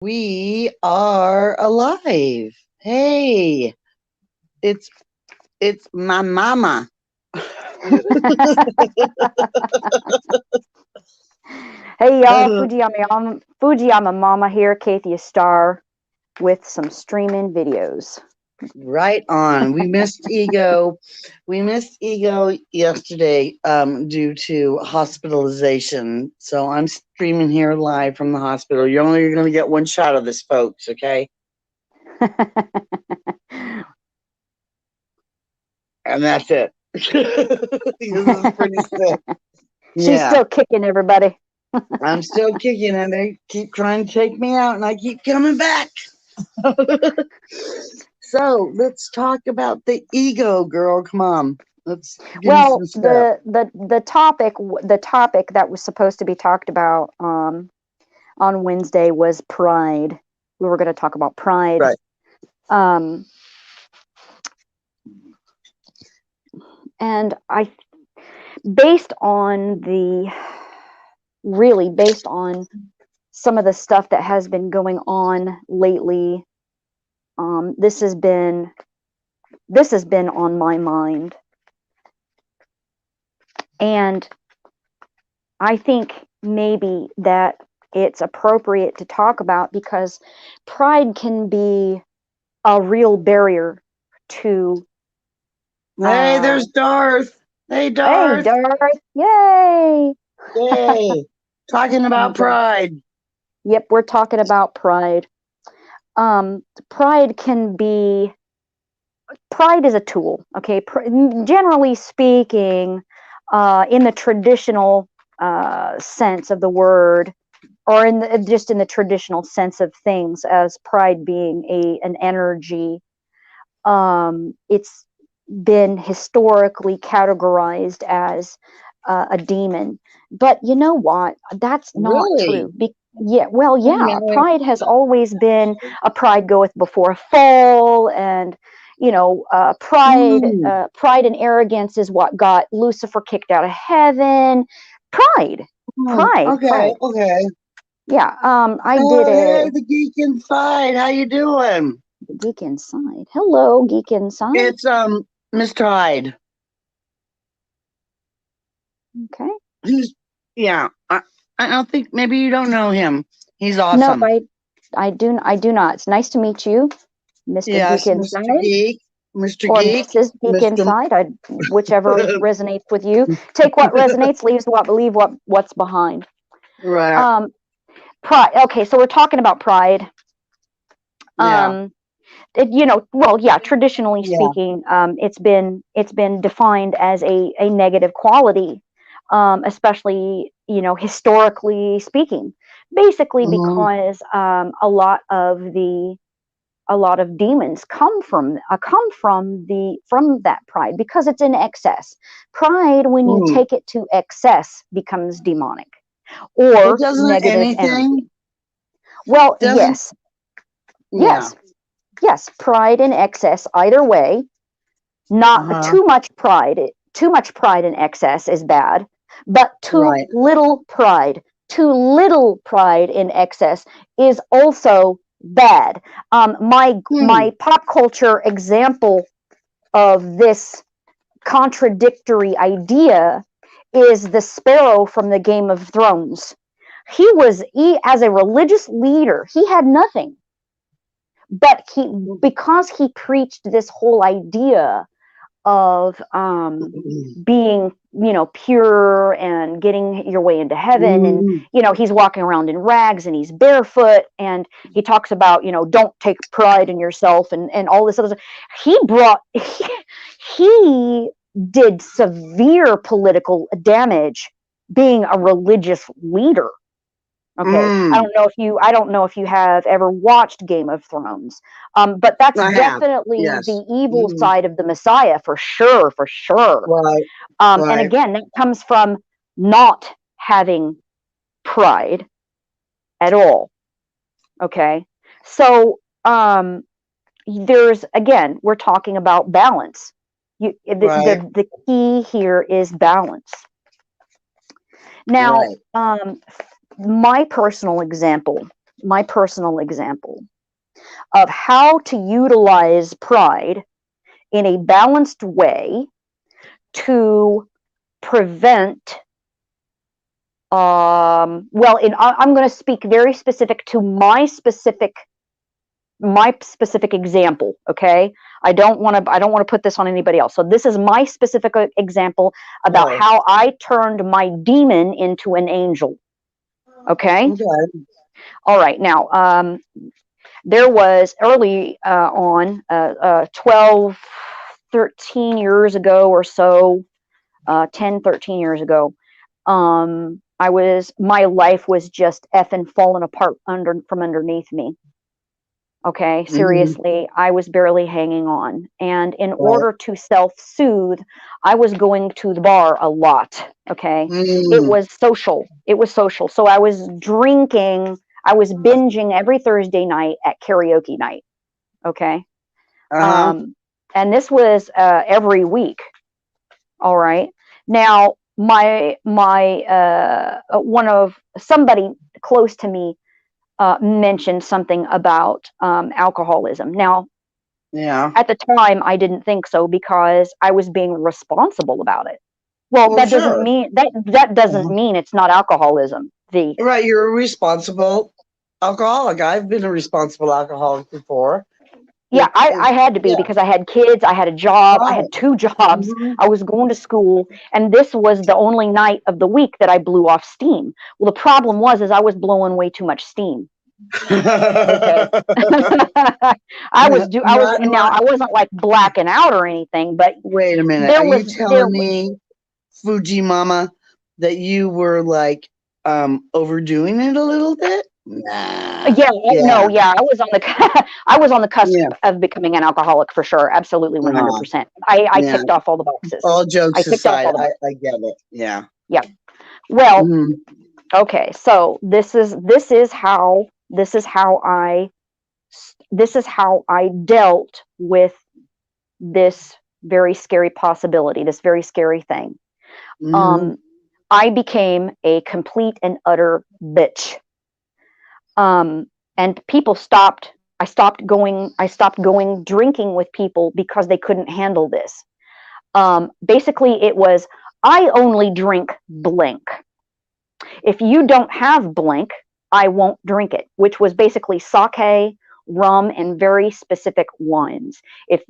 We are alive. Hey, it's my mama. Hey y'all, Fujiyama Mama here, Kathia Star, with some streaming videos. Right on. We missed ego. We missed ego yesterday due to hospitalization. So I'm streaming here live from the hospital. You're only going to get one shot of this, folks. Okay, and that's it. This is pretty sick. She's Yeah. still kicking everybody. I'm still kicking and they keep trying to take me out and I keep coming back. So let's talk about the ego, girl. Come on. Let's give me Well, some stuff. the topic that was supposed to be talked about on Wednesday was pride. We were going to talk about pride. Right. Um, and I based on the really based on some of the stuff that has been going on lately, this has been on my mind, and I think maybe that it's appropriate to talk about because pride can be a real barrier to Hey, uh there's Darth. Hey, hey Darth. Darth, yay. Yay. Talking about pride. Yep, we're talking about pride. Pride can be pride is a tool, okay? Generally speaking, in the traditional sense of the word, or just in the traditional sense of things, as pride being an energy, it's been historically categorized as a demon. But you know what? That's not Really? true. Yeah, well, Wait a yeah, minute. pride has always been a pride goeth before a fall, and Mm, pride and arrogance is what got Lucifer kicked out of heaven. Pride, okay, pride. okay. Yeah, I did Oh, a hey, the geek inside. How you doing? geek inside. Hello, geek inside. It's Mr. Hyde. Okay. He's yeah. I don't think maybe you don't know him. He's Nope, awesome. I do not. It's nice to meet you, Mr. Geek Yes, Mr. Inside, Geek, Mr. or Geek, Mrs. Geek Mr. Inside. Whichever resonates with you. Take what resonates, leave what's behind. Right. Um, pride. Okay, so we're talking about pride. Yeah. Um, well, yeah. Traditionally Yeah. speaking, it's been defined as a negative quality, especially historically speaking. Basically, Hmm. because a lot of demons come from that pride because it's in excess. Pride, when you Mm. take it to excess, becomes demonic But or doesn't negative energy. anything Well, doesn't yes, yeah. yes, yes. Pride in excess, either way. Not Uh-huh. too much pride. Too much pride in excess is bad, but Right. too little pride in excess is also bad. My Hmm. pop culture example of this contradictory idea is the sparrow from the Game of Thrones. As a religious leader, he had nothing, but because he preached this whole idea of being pure and getting your way into heaven, and Mm. he's walking around in rags and he's barefoot, and he talks about don't take pride in yourself, and all this other stuff. He did severe political damage being a religious leader. Okay, Mm. I don't know if you have ever watched Game of Thrones, but that's I have. definitely Yes. the evil Hmm. side of the Messiah, for sure, for sure. Right. And Right. again, that comes from not having pride at all. Okay, so there's again, we're talking about balance. Right. The key here is balance. Now, Right. my personal example. my personal example of how to utilize pride in a balanced way to prevent I'm going to speak very specific to my specific example. Okay, I don't want to put this on anybody else. So this is my specific example about how I turned my demon into an angel. Okay. All right. Now, there was early on 12, 13 years ago or so, 10, 13 years ago, my life was just effing falling apart from underneath me. Okay, seriously, I was barely hanging on. And in order to self-soothe, I was going to the bar a lot. Okay, it was social. So I was drinking, I was binging every Thursday night at karaoke night. Okay. And this was every week. All right. Now, somebody close to me mentioned something about alcoholism. Now, at the time, I didn't think so because I was being responsible about it. Well, that doesn't mean that doesn't mean it's not alcoholism. Right, you're a responsible alcoholic. I've been a responsible alcoholic before. Yeah, I had to be because I had kids, I had a job, I had 2 jobs, I was going to school, and this was the only night of the week that I blew off steam. Well, the problem was I was blowing way too much steam. Okay. I wasn't like blacking out or anything, but wait a minute. Are you telling me, Fuji Mama, that you were like overdoing it a little bit? Nah. Yeah. I was on the cusp of becoming an alcoholic for sure. Absolutely, 100%. I ticked off all the boxes. All jokes aside, I get it. Yeah. Yeah. Well, okay. So this is how I dealt with this very scary possibility, this very scary thing. I became a complete and utter bitch. And people I stopped going drinking with people because they couldn't handle this. Basically it was, I only drink blank. If you don't have blank, I won't drink it, which was basically sake, rum, and very specific wines. If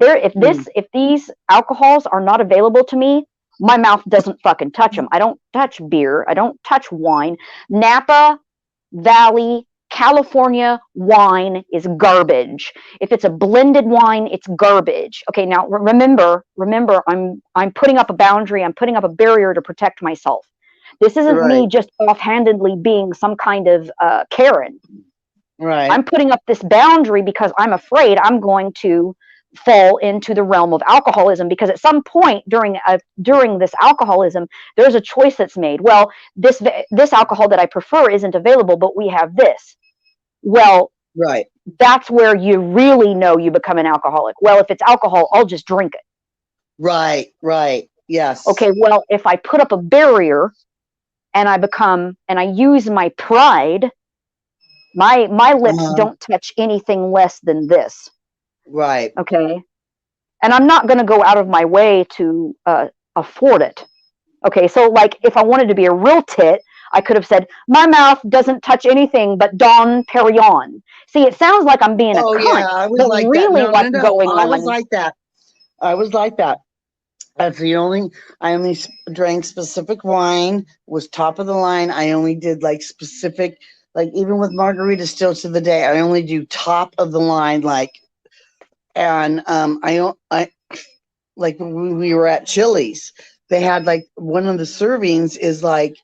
these alcohols are not available to me, my mouth doesn't fucking touch them. I don't touch beer. I don't touch wine. Napa Valley California wine is garbage. If it's a blended wine, it's garbage. Okay, now remember, I'm putting up a boundary, I'm putting up a barrier to protect myself. This isn't me just offhandedly being some kind of Karen. Right. I'm putting up this boundary because I'm afraid I'm going to fall into the realm of alcoholism, because at some point during this alcoholism, there's a choice that's made. Well, this alcohol that I prefer isn't available, but we have this. Well, that's where you really know you become an alcoholic. Well, if it's alcohol, I'll just drink it. Right. Yes. Okay, well, if I put up a barrier and I use my pride, my lips don't touch anything less than this. Right. Okay. And I'm not going to go out of my way to afford it. Okay. So like if I wanted to be a real tit, I could have said, my mouth doesn't touch anything but Dom Perignon. See, it sounds like I'm being a cunt. Yeah, I was like really that. what's going on. I was like that. I only drank specific wine, was top of the line. I only did like specific, like even with margarita still to the day, I only do top of the line, and I like when we were at Chili's, they had like one of the servings is like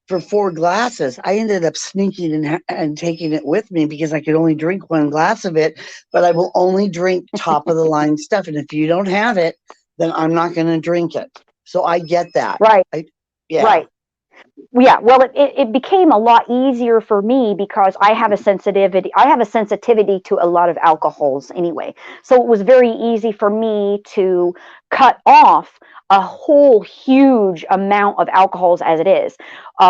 for 4 glasses. I ended up sneaking and taking it with me because I could only drink 1 glass of it, but I will only drink top of the line stuff. And if you don't have it, then I'm not going to drink it. So I get that. Right. Right. Yeah. Well, it became a lot easier for me because I have a sensitivity to a lot of alcohols anyway. So it was very easy for me to cut off a whole huge amount of alcohols as it is.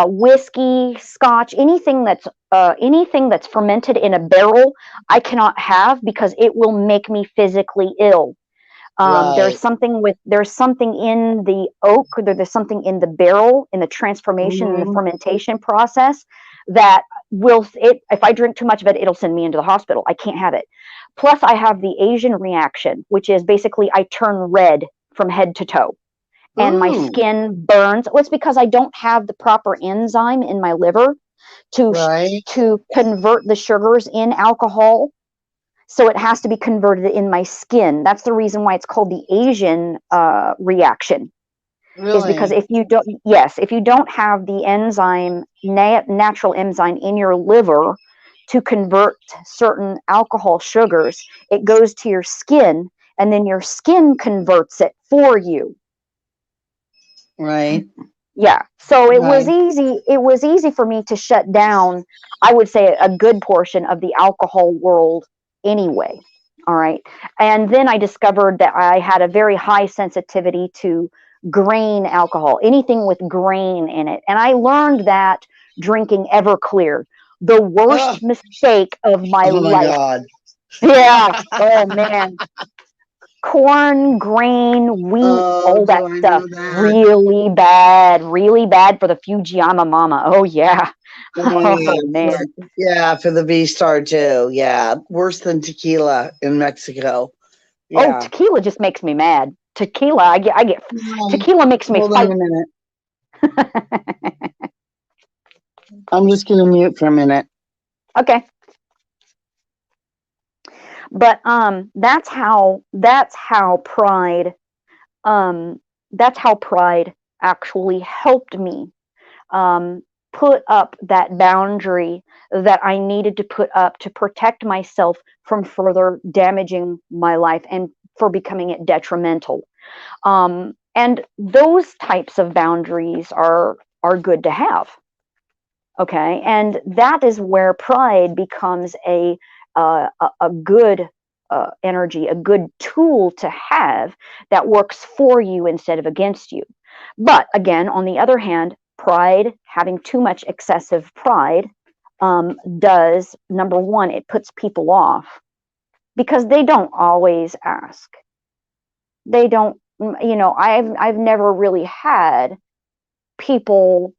Whiskey, scotch, anything that's fermented in a barrel, I cannot have because it will make me physically ill. Right. There's something in the oak, or there's something in the barrel, in the transformation and the Mhm. fermentation process that will it if I drink too much of it, it'll send me into the hospital. I can't have it. Plus I have the Asian reaction, which is basically I turn red from head to toe and my Ooh, skin burns. Well, it's because I don't have the proper enzyme in my liver to right, to convert the sugars in alcohol, so it has to be converted in my skin. That's the reason why it's called the Asian reaction, is because really, if you don't have the enzyme, natural enzyme in your liver to convert certain alcohol sugars, it goes to your skin, and then your skin converts it for you. right, Yeah, so right, it was easy for me to shut down, I would say, a good portion of the alcohol world anyway. All right, and then I discovered that I had a very high sensitivity to grain alcohol, anything with grain in it, and I learned that drinking Everclear, the oh, worst mistake of my oh my life. God. Yeah, oh man, corn, grain, wheat, Oh, all that do I stuff. know that? Really bad for the Fujiyama mama. Oh yeah. Oh man. Yeah, for the V Star too. Yeah, worse than tequila in Mexico. Oh, Yeah. tequila just makes me mad. Tequila, I get tequila makes me Hold on fight. a minute. I'm just gonna mute for a minute. Okay. But um that's how pride actually helped me um, put up that boundary that I needed to put up to protect myself from further damaging my life and for becoming it detrimental. And those types of boundaries are good to have. Okay, and that is where pride becomes a good energy, a good tool to have that works for you instead of against you. But again, on the other hand, pride, having too much excessive pride, does, number one, it puts people off because they don't always ask. They don't, I've never really had people.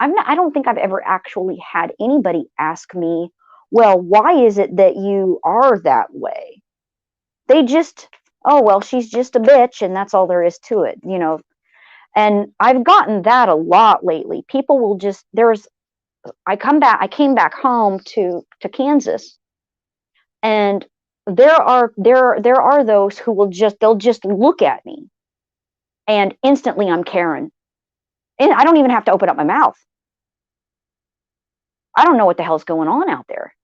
I don't think I've ever actually had anybody ask me, well, why is it that you are that way? They just, oh, well, she's just a bitch and that's all there is to it. And I've gotten that a lot lately. People will just, I came back home to Kansas, and there are those who they'll just look at me and instantly I'm Karen. And I don't even have to open up my mouth. I don't know what the hell's going on out there.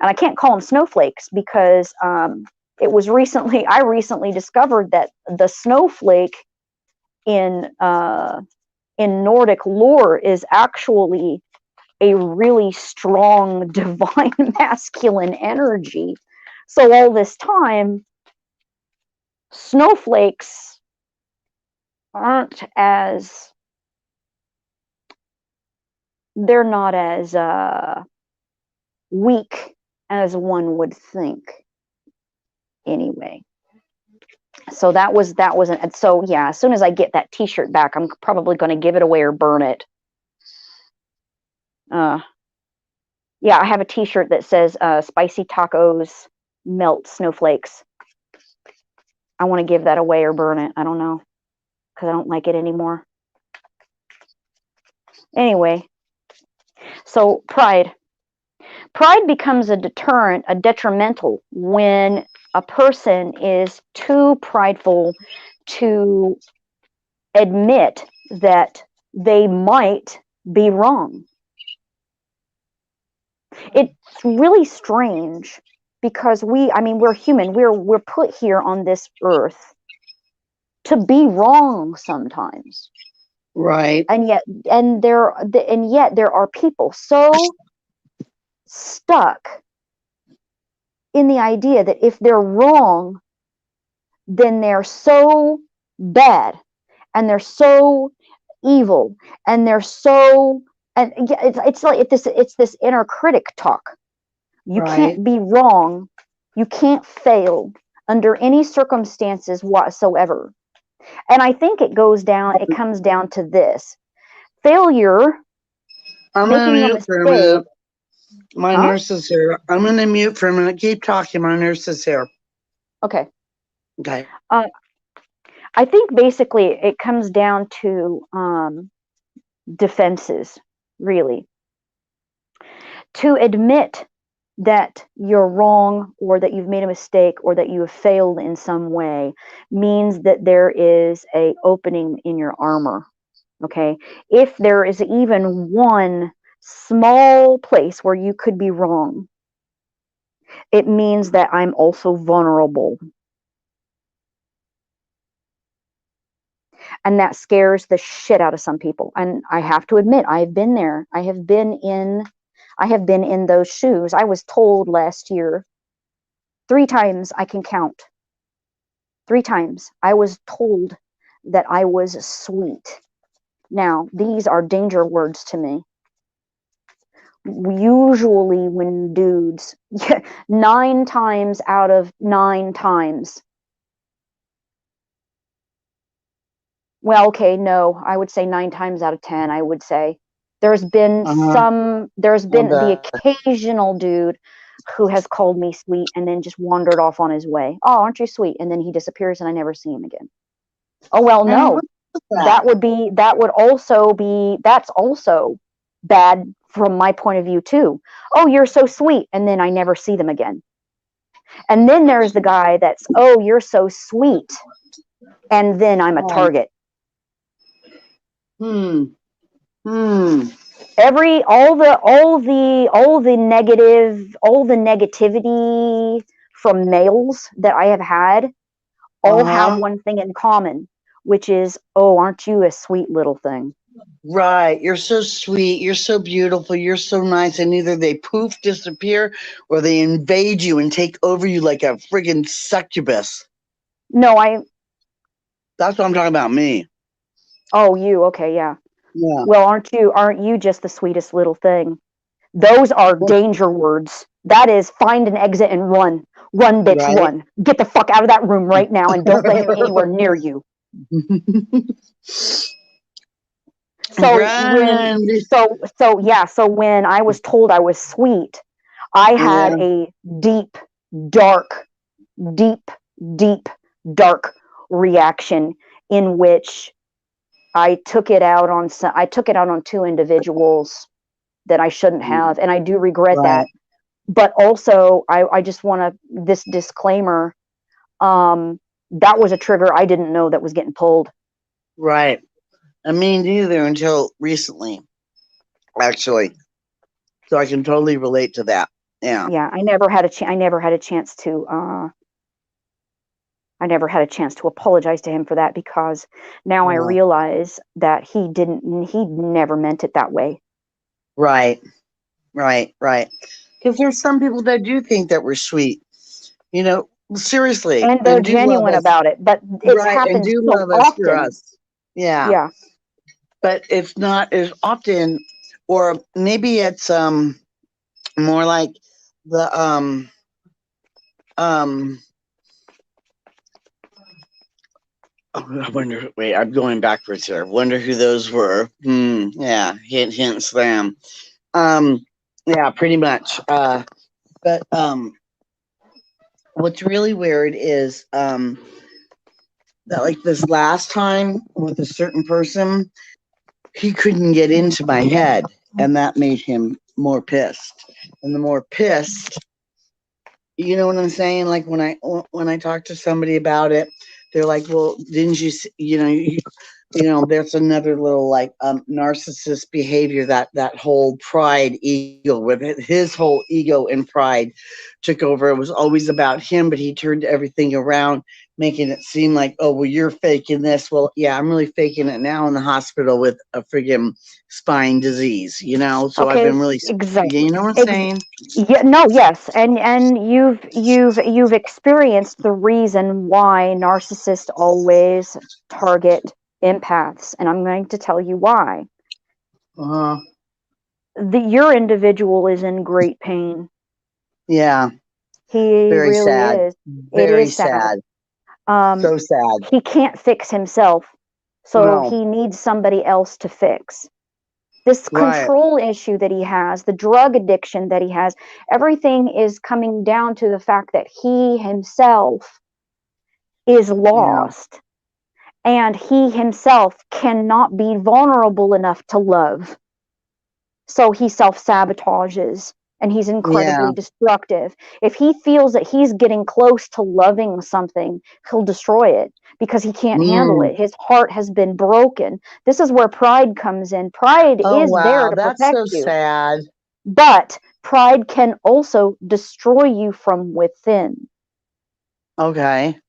And I can't call them snowflakes because I recently discovered that the snowflake in in Nordic lore is actually a really strong divine masculine energy. So all this time, snowflakes aren't as they're not as weak as one would think anyway. So so yeah, as soon as I get that t-shirt back, I'm probably going to give it away or burn it. uh yeah, I have a t-shirt that says spicy tacos melt snowflakes. I want to give that away or burn it. I don't know, because I don't like it anymore. Anyway, so pride becomes a deterrent, a detrimental, when a person is too prideful to admit that they might be wrong. It's really strange because we're human. We're put here on this earth to be wrong sometimes. Right, And yet there are people so stuck in the idea that if they're wrong, then they're so bad, and they're so evil, and they're so, and it's like it's this inner critic talk. You Right. can't be wrong. You can't fail under any circumstances whatsoever. And I think it comes down to this. Failure, I'm gonna making a mute for a mistake. minute. My Huh? nurse is here. I'm gonna mute for a minute. Keep talking. My nurse is here. Okay. Okay. I think basically it comes down to defenses, really. To admit that you're wrong, or that you've made a mistake, or that you have failed in some way, means that there is a opening in your armor. Okay, if there is even one small place where you could be wrong, it means that I'm also vulnerable. And that scares the shit out of some people. And I have to admit, I've been there. I have been in those shoes. I was told last year 3 times, I can count. 3 times I was told that I was sweet. Now, these are danger words to me. Usually when dudes, 9 times out of 9 times, well, okay, no, I would say 9 times out of 10, I would say. There's been the occasional dude who has called me sweet and then just wandered off on his way. Oh, aren't you sweet? And then he disappears and I never see him again. Oh, well, no. That's also bad from my point of view too. Oh, you're so sweet. And then I never see them again. And then there's the guy that's, oh, you're so sweet. And then I'm a target. Hmm. All the negativity from males that I have had all have one thing in common, which is, oh, aren't you a sweet little thing? Right. You're so sweet. You're so beautiful. You're so nice. And either they poof disappear or they invade you and take over you like a friggin' succubus. No, That's what I'm talking about, me. Oh, you, okay, yeah. Yeah. Well, aren't you just the sweetest little thing? Those are danger words. That is find an exit and run. Run, bitch, Right. run. Get the fuck out of that room right now and don't let him anywhere near you. So when I was told I was sweet, I had a deep, dark reaction in which I took it out on 2 individuals that I shouldn't have, and I do regret that. But also, I just want this disclaimer. That was a trigger I didn't know that was getting pulled. Right. I mean, neither until recently, actually. So I can totally relate to that. Yeah. Yeah, I never had a chance to apologize to him for that, because now I realize that he never meant it that way. Right. Because there's some people that do think that we're sweet, seriously, and they're genuine about it. But it's happened so often. Yeah. But it's not as often, or maybe it's more like the I wonder. Wait, I'm going backwards here. Wonder who those were. Yeah. Hint. Slam. Yeah. Pretty much. But what's really weird is that, like, this last time with a certain person, he couldn't get into my head, and that made him more pissed. And the more pissed, you know what I'm saying? Like when I talk to somebody about it, they're like, "Well, didn't you? There's another little like narcissist behavior, that whole pride ego, with his whole ego and pride took over. It was always about him, but he turned everything around, making it seem like, oh, well, you're faking this. Well, yeah, I'm really faking it now in the hospital with a friggin' spine disease, you know? So I've Okay, been really, exactly. you know what I'm saying? Yeah, no, yes, and you've experienced the reason why narcissists always target empaths, and I'm going to tell you why. Uh-huh. Your individual is in great pain. Yeah. He Very really sad. is. It Very is sad. sad. Um, So sad. he can't fix himself, so No. he needs somebody else to fix. This Right. control issue that he has, the drug addiction that he has, everything is coming down to the fact that he himself is Yeah. lost, and he himself cannot be vulnerable enough to love. So he self sabotages and he's Yeah. incredibly destructive. If he feels that he's getting close to loving something, he'll destroy it because he can't handle Mm. it. His heart has been broken. This is where pride comes in. Pride Oh, is there wow. to That's protect so you, sad. but pride can also destroy you from within. Okay.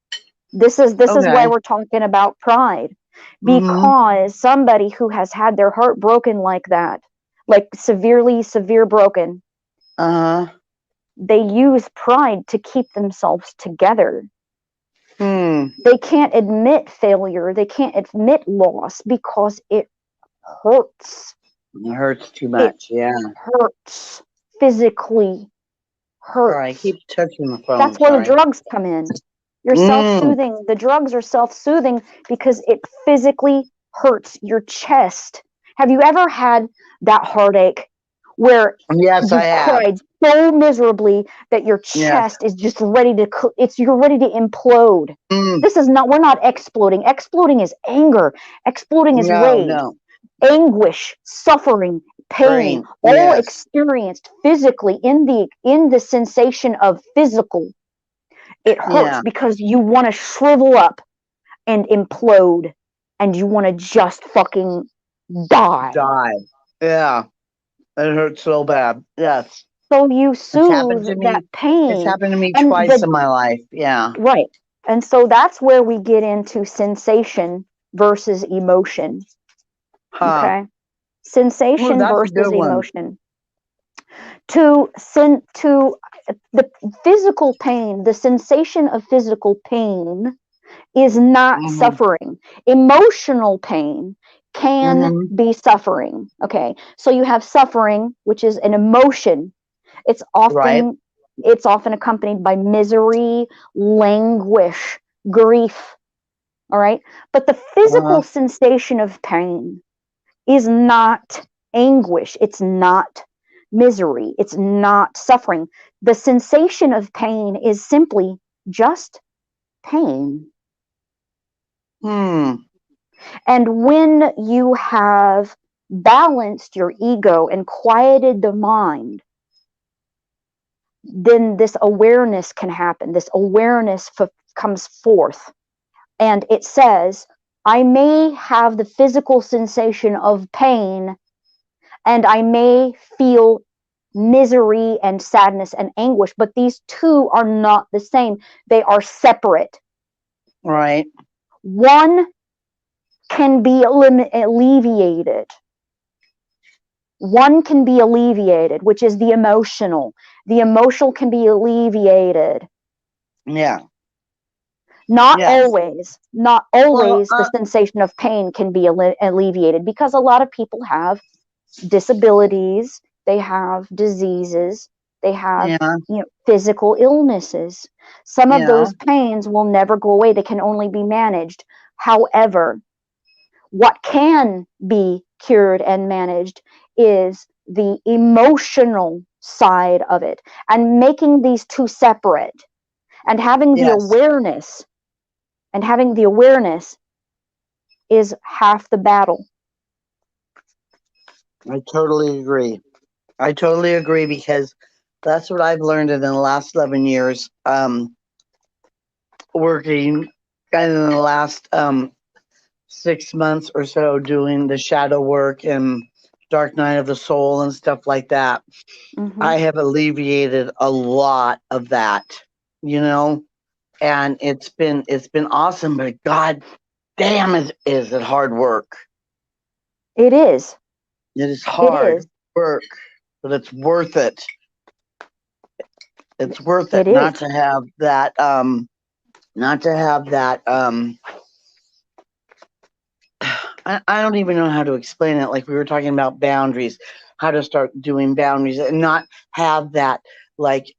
This is why Okay. we're talking about pride, Mm-hmm. because somebody who has had their heart broken like that, like severe broken, Uh-huh. they use pride to keep themselves together. Hmm. They can't admit failure, they can't admit loss because it hurts. It hurts too It much. Yeah. hurts, physically Sorry. I keep hurts. touching the phone. That's where the Sorry. drugs come in. You're Mm. self-soothing. The drugs are self-soothing because it physically hurts your chest. Have you ever had that heartache where Yes, I you've have. cried so miserably that your Yes. chest is just ready to you're ready to implode? Mm. This is not, we're not exploding. Exploding is anger. Exploding is No, rage, no. anguish, suffering, pain, Brain. all Yes. experienced physically in the sensation of physical. It hurts Yeah. because you want to shrivel up and implode and you want to just fucking die. Die. Yeah. It hurts so bad. Yes. So you It's happened soothe to that me. It's pain. happened to me And twice in my life. Yeah. right. And so that's where we get into sensation versus emotion. Huh. Okay. Oh, Sensation that's a versus good one. emotion. To the physical pain, the sensation of physical pain is not Mm-hmm. suffering. Emotional pain can Mm-hmm. be suffering. Okay. So you have suffering, which is an emotion. It's Right. often it's often accompanied by misery, languish, grief. All right. But the Uh-huh. physical sensation of pain is not anguish. It's not misery. It's not suffering. The sensation of pain is simply just pain. Hmm. And when you have balanced your ego and quieted the mind, then this awareness can happen. This awareness comes forth. And it says, I may have the physical sensation of pain, and I may feel misery and sadness and anguish, but these two are not the same. They are separate. Right. One can be alleviated. One can be alleviated, which is the emotional. The emotional can be alleviated. Yeah. Not Yes. always, not Well, always the sensation of pain can be alleviated, because a lot of people have disabilities, they have diseases, they have, yeah. physical illnesses. Some of Yeah. those pains will never go away. They can only be managed. However, what can be cured and managed is the emotional side of it, and making these two separate and having the Yes. awareness, is half the battle. I totally agree. I totally agree because that's what I've learned in the last 11 years. Working and in the last 6 months or so doing the shadow work and dark night of the soul and stuff like that. Mm-hmm. I have alleviated a lot of that, you know, and it's been awesome. But God damn, is it hard work? It is. It is It hard is. work, but it's worth it. It's worth It it is. not to have that. Not to have that. I don't even know how to explain it. Like we were talking about boundaries, how to start doing boundaries and not have that like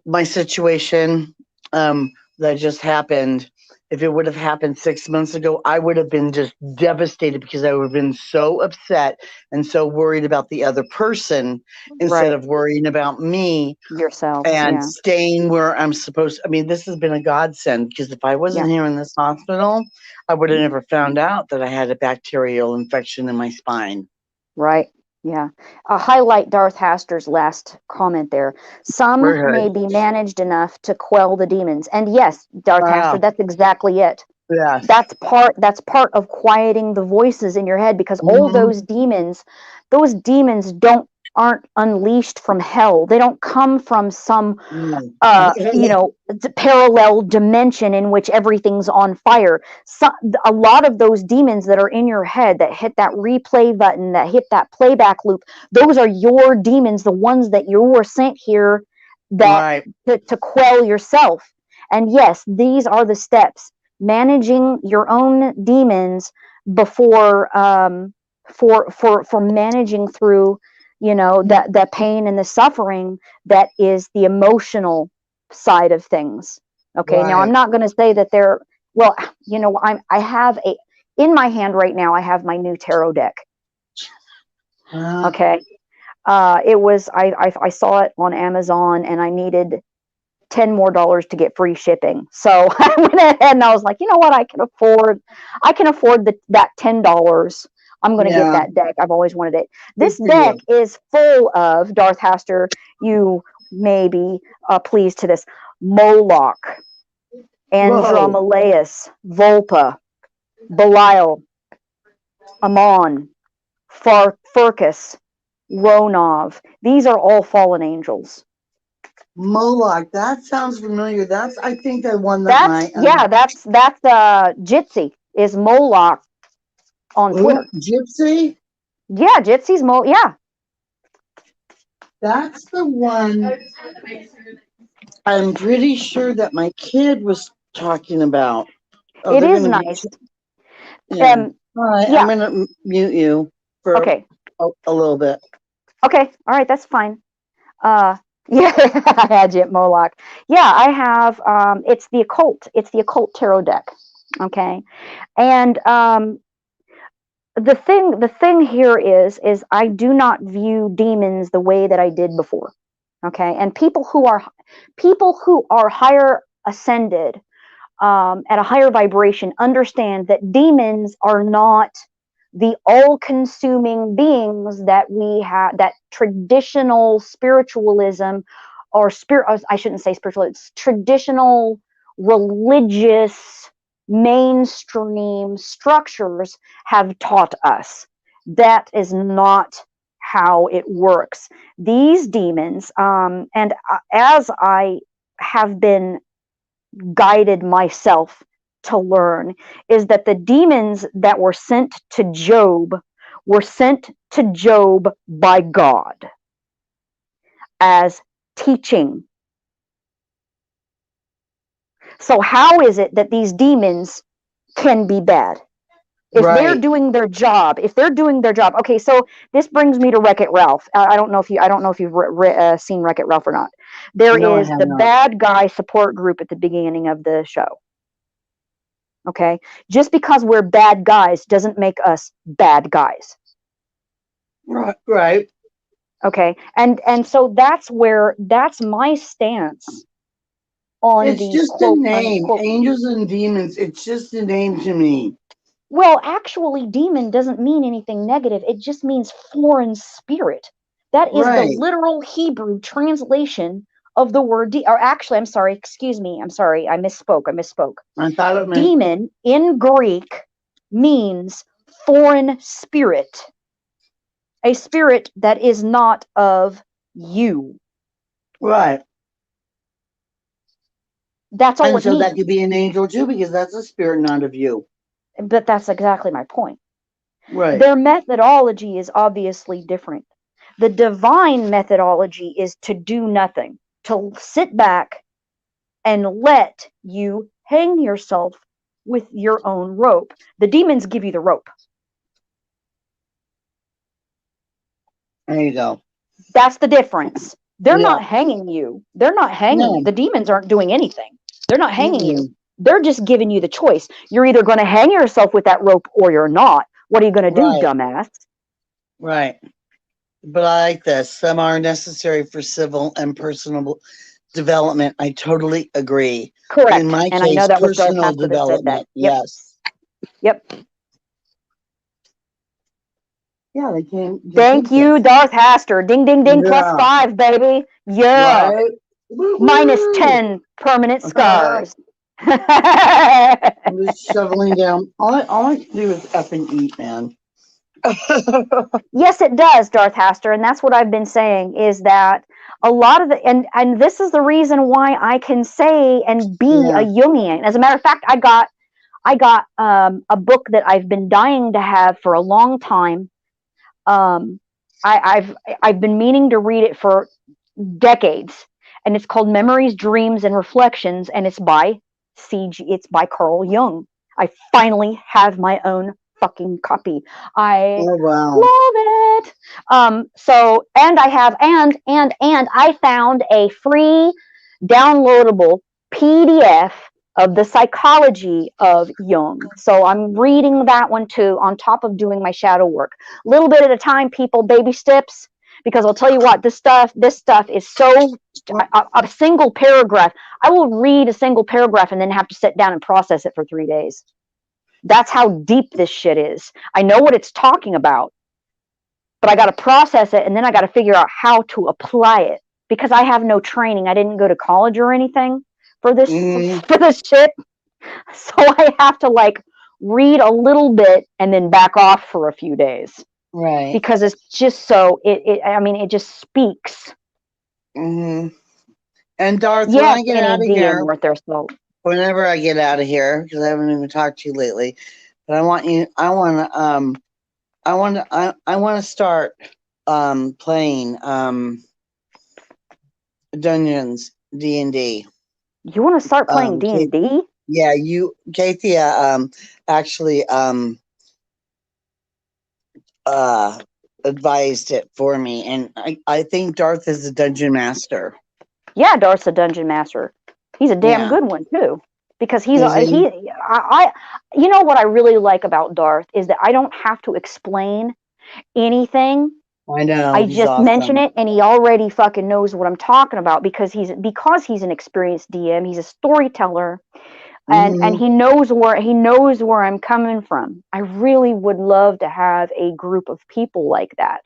my situation that just happened. If it would have happened 6 months ago, I would have been just devastated because I would have been so upset and so worried about the other person instead Right. of worrying about me Yourself. and Yeah. staying where I'm supposed to. I mean, this has been a godsend because if I wasn't Yeah. here in this hospital, I would have never found out that I had a bacterial infection in my spine. Right. Yeah. Highlight Darth Haster's last comment there. Some We're may good. be managed enough to quell the demons. And yes, Darth Haster, Wow. that's exactly it. Yes. That's part of quieting the voices in your head, because all Mm-hmm. those demons aren't unleashed from hell. They don't come from some parallel dimension in which everything's on fire. So, a lot of those demons that are in your head that hit that replay button, that hit that playback loop, those are your demons, the ones that you were sent here that Right. to quell yourself. And yes, these are the steps: managing your own demons before for managing through that pain and the suffering that is the emotional side of things. Okay, now I'm Right. not going to say that they're, well, I have a, in my hand right now I have my new tarot deck. Uh, Okay, it was I saw it on Amazon and I needed $10 more to get free shipping. So I went ahead and I was like, you know what, I can afford that $10. I'm going to get yeah. that deck. I've always wanted it. Good This for deck you. is full of, Darth Haster, you may be pleased to this, Moloch, Whoa. Andromalaeus, Volpa, Belial, Amon, Furcus, Ronov. These are all fallen angels. Moloch. That sounds familiar. That's I think the one that That's my yeah, that's Jitsi is Moloch on Twitter. Gypsy. Yeah, Jitsy's yeah. That's the one. I'm pretty sure that my kid was talking about. Oh, It they're is gonna be. nice. Yeah. All right. I'm Yeah. gonna mute you for Okay. a little bit. Okay. All right. That's fine. Yeah, I had you at Moloch. Yeah, I have. It's the occult. It's the occult tarot deck. Okay, and the thing here is I do not view demons the way that I did before. Okay, and people who are higher ascended, at a higher vibration, understand that demons are not the all-consuming beings that we have, that traditional spiritualism or spirit, I shouldn't say spiritual, it's traditional religious mainstream structures have taught us. That is not how it works. These demons, and as I have been guided myself to learn, is that the demons that were sent to Job were sent to Job by God as teaching. So how is it that these demons can be bad? If they're Right. doing their job, okay. So this brings me to Wreck-It Ralph. I don't know if you've seen Wreck-It Ralph or not. There No, I is have the not. bad guy support group at the beginning of the show. Okay, just because we're bad guys doesn't make us bad guys. Right. Right. Okay, and so that's my stance on It's these just a quote name. unquote. Angels and demons. It's just a name to me. Well, actually, demon doesn't mean anything negative. It just means foreign spirit. That is the Right. literal Hebrew translation of the word or actually, I'm sorry, excuse me, I'm sorry, I misspoke. I thought it meant Demon in Greek means foreign spirit, a spirit that is not of you. right. That's all And it so that means. could be an angel too, because that's a spirit, not of you. But that's exactly my point. Right. Their methodology is obviously different. The divine methodology is to do nothing, to sit back and let you hang yourself with your own rope. The demons give you the rope. There you go. That's the difference. They're Yeah. not hanging you. They're not hanging you. No. The demons aren't doing anything. They're not hanging you. Mm-mm. They're just giving you the choice. You're either going to hang yourself with that rope or you're not. What are you going to do, Right. dumbass? Right. But I like this. Some are necessary for civil and personal development. I totally agree. Correct. In my And I case, know that was Darth personal Haster that said that. development. Yes. Yep. Yeah, they came. Thank you, Darth Haster. Ding, ding, ding, plus Yeah. 5, baby. Yeah. Right. Minus Woo-hoo! 10 permanent scars. I'm just shoveling down. All I can do is effing eat, man. Yes, it does, Darth Haster, and that's what I've been saying is that a lot of the and this is the reason why I can say and be Yeah. a Jungian. As a matter of fact, I got a book that I've been dying to have for a long time. I've been meaning to read it for decades, and it's called Memories, Dreams, and Reflections, and it's by Carl Jung. I finally have my own fucking copy. I Oh wow. love it. So and I have and I found a free downloadable PDF of the psychology of Jung. So I'm reading that one too on top of doing my shadow work. A little bit at a time, people, baby steps, because I'll tell you what, this stuff is so a single paragraph. I will read a single paragraph and then have to sit down and process it for 3 days. That's how deep this shit is. I know what it's talking about, but I got to process it and then I got to figure out how to apply it because I have no training. I didn't go to college or anything for this shit. So I have to like read a little bit and then back off for a few days. Right. Because it's just so it just speaks. Mm-hmm. And Darth, Yes, when I get out of here, worth their salt. whenever I get out of here, because I haven't even talked to you lately, but I want to start playing Dungeons D&D. You want to start playing D&D? Yeah, Kathia actually advised it for me, and I think Darth is a dungeon master. Yeah, Darth's a dungeon master. He's a damn good one too, because you know what I really like about Darth is that I don't have to explain anything. I know. I just mention it, and he already fucking knows what I'm talking about because he's an experienced DM. He's a storyteller, and he knows where I'm coming from. I really would love to have a group of people like that,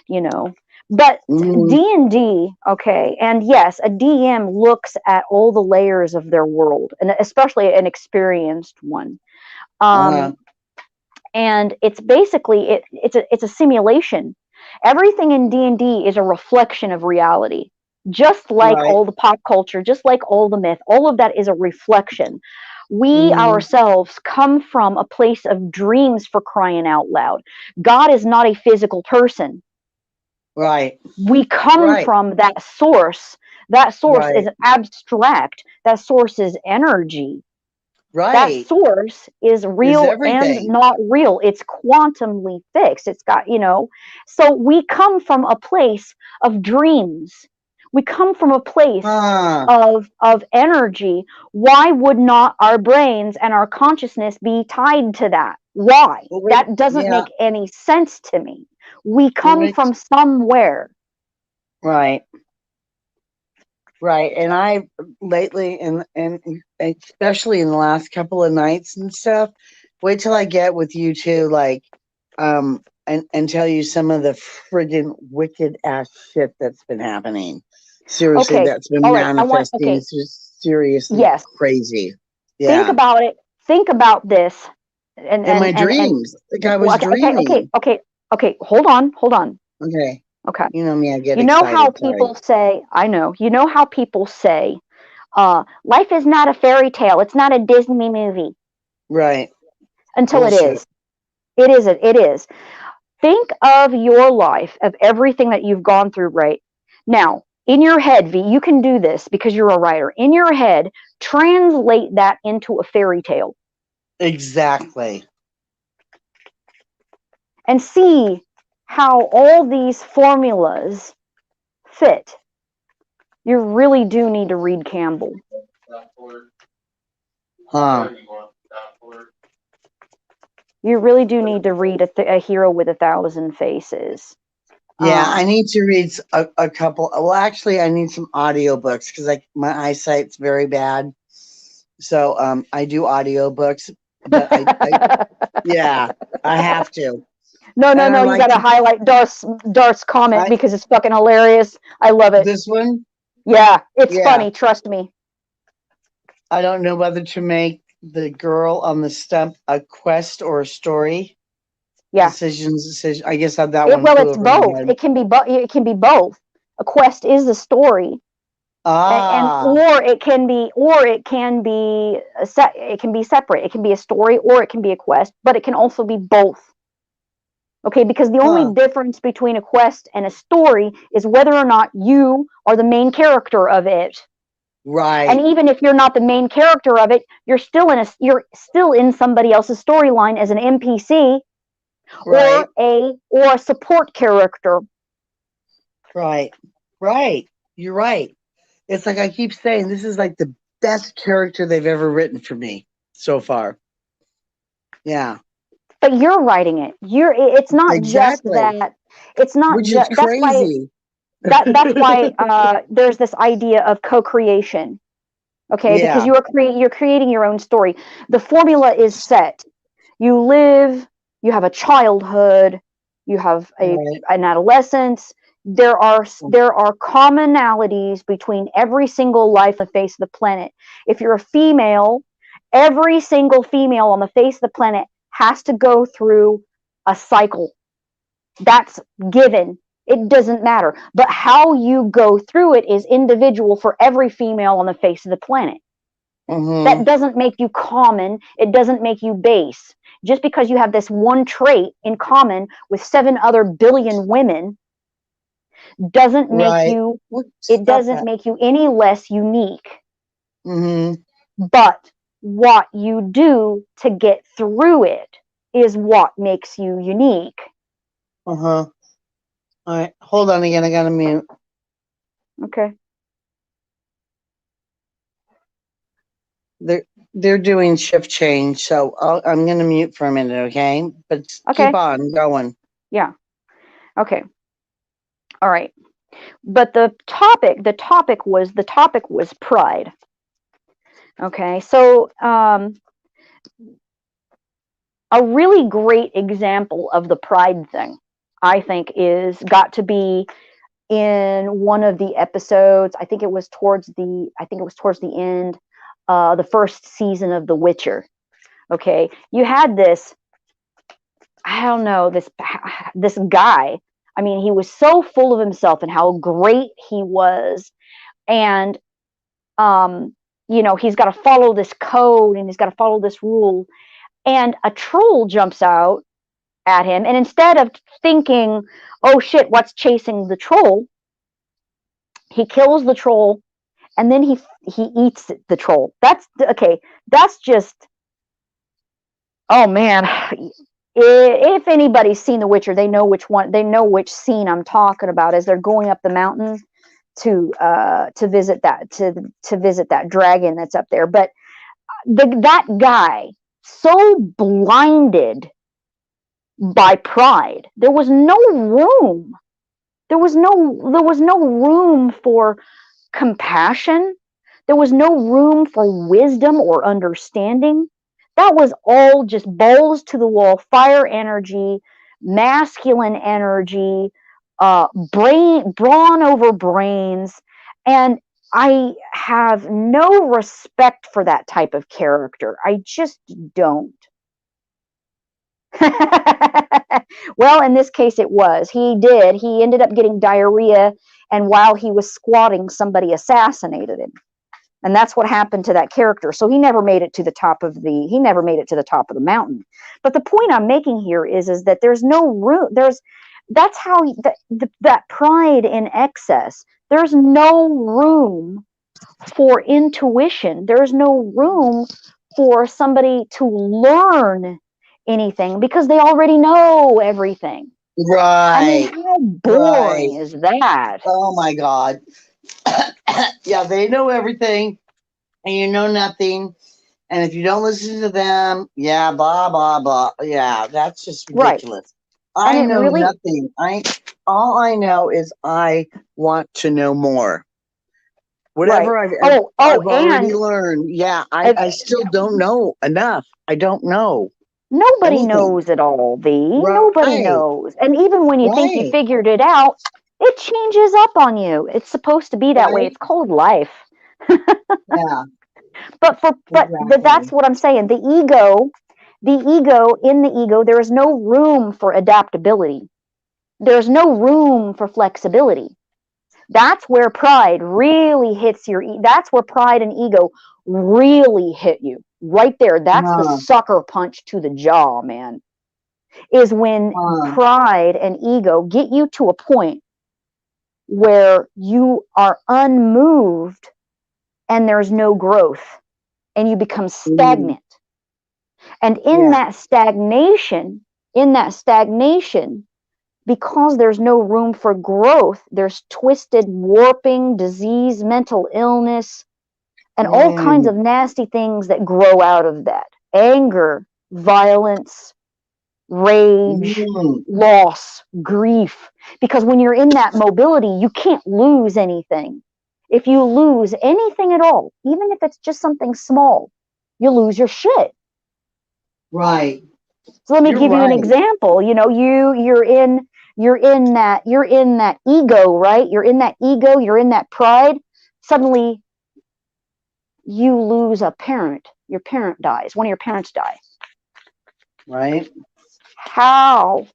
you know. But D&D, okay, and yes, a DM looks at all the layers of their world, and especially an experienced one. And it's basically it's a simulation. Everything in D&D is a reflection of reality. Just like all the pop culture, just like all the myth, all of that is a reflection. We ourselves come from a place of dreams, for crying out loud. God is not a physical person. Right. We come from that source. That source is abstract. That source is energy. Right. That source is real and not real. It's quantumly fixed. It's got, so we come from a place of dreams. We come from a place of energy. Why would not our brains and our consciousness be tied to that? Why? That doesn't make any sense to me. We come from somewhere. Right. Right. And I lately, and especially in the last couple of nights and stuff, wait till I get with you two, like, and tell you some of the friggin' wicked ass shit that's been happening. Seriously, that's been manifesting seriously crazy. Yeah. Think about it. Think about this. And my dreams. Like I was dreaming. Okay. Hold on. Okay. Okay. You know me, I get excited. How people say, I know. You know how people say, Life is not a fairy tale. It's not a Disney movie Right. until it Bullshit. is. It is. It is. Think of your life, of everything that you've gone through right now. In your head, V, you can do this because you're a writer. In your head, translate that into a fairy tale Exactly. and see how all these formulas fit. You really do need to read Campbell. Huh. You really do need to read a Hero with a Thousand Faces. Yeah, I need to read a couple. Well, actually, I need some audiobooks because like my eyesight's very bad. So I do audiobooks, but yeah, I have to. No, And I you like got to highlight Darth's comment I because it's fucking hilarious. I love it. this one. Yeah, it's Yeah, funny. Trust me. I don't know whether to make the girl on the stump a quest or a story. Yeah. Decision. I guess had that one Well, flew it's over my both. head. It can be it can be both. A quest is the story, and Ah, or it can be it can be separate. It can be a story or it can be a quest, but it can also be both. Okay, because the huh. only difference between a quest and a story is whether or not you are the main character of it. And Right, even if you're not the main character of it, you're still in somebody else's storyline as an NPC right, or a support character. right, right. You're right. It's like I keep saying, this is like the best character they've ever written for me so far. Yeah, But you're writing it. It's not just exactly. that. It's not Which is just crazy. that's why there's this idea of co-creation. Okay, because Yeah, you're creating your own story. The formula is set. You live, you have a childhood, you have right. an adolescence. There are commonalities between every single life on the face of the planet. If you're a female, every single female on the face of the planet has to go through a cycle. That's given. It doesn't matter. But how you go through it is individual for every female on the face of the planet. Mm-hmm. That doesn't make you common. It doesn't make you base. Just because you have this one trait in common with 7 other billion women doesn't make Right. you Whoops, it stop doesn't that. make you any less unique. Mm-hmm. But what you do to get through it is what makes you unique. Uh-huh. All right. Hold on again. I gotta mute. Okay. They're doing shift change, so I'm gonna mute for a minute, okay? But keep Okay. on going. Yeah. Okay. All right. But the topic was pride. Okay. So a really great example of the pride thing, I think, is got to be in one of the episodes. I think it was towards the end, the first season of The Witcher. Okay, you had this. I don't know this guy. I mean, he was so full of himself and how great he was, and um, he's got to follow this code and he's got to follow this rule, and a troll jumps out at him, and instead of thinking, oh shit, what's chasing the troll, he kills the troll, and then he eats the troll. That's okay. That's just, oh man. If anybody's seen The Witcher, they know which scene I'm talking about as they're going up the mountain to visit that dragon that's up there. But that guy, so blinded by pride, there was no room. There was no room for compassion. There was no room for wisdom or understanding. That was all just balls to the wall, fire energy, masculine energy, brawn over brains. And I have no respect for that type of character. I just don't. Well, in this case, it was. He ended up getting diarrhea, and while he was squatting, somebody assassinated him. And that's what happened to that character. So he never made it to the top of the mountain. But the point I'm making here is that there's no room. That's how that pride in excess. There's no room for intuition. There's no room for somebody to learn anything because they already know everything. Right. I mean, how boring is that? Oh my God. Yeah, they know everything and you know nothing. And if you don't listen to them, yeah, blah, blah, blah. Yeah, that's just ridiculous. Right. I know nothing. All I know is I want to know more. Whatever I've already learned. Yeah, I still don't know enough. I don't know. Nobody knows it all, V. Right. Nobody knows. And even when you think you figured it out, it changes up on you. It's supposed to be that way. It's called life. Yeah. But that's what I'm saying. The ego, in the ego, there is no room for adaptability. There's no room for flexibility. That's where pride really hits that's where pride and ego really hit you. Right there. That's the sucker punch to the jaw, man. Is when pride and ego get you to a point where you are unmoved and there's no growth and you become stagnant. And in that stagnation, because there's no room for growth, there's twisted warping, disease, mental illness, and all kinds of nasty things that grow out of that. Anger, violence, rage, loss, grief. Because when you're in that mobility, you can't lose anything. If you lose anything at all, even if it's just something small, you lose your shit. Right. So let me give you an example. You know, you're in that ego, right? You're in that ego, you're in that pride. Suddenly you lose a parent. Your parent dies. One of your parents die. Right. How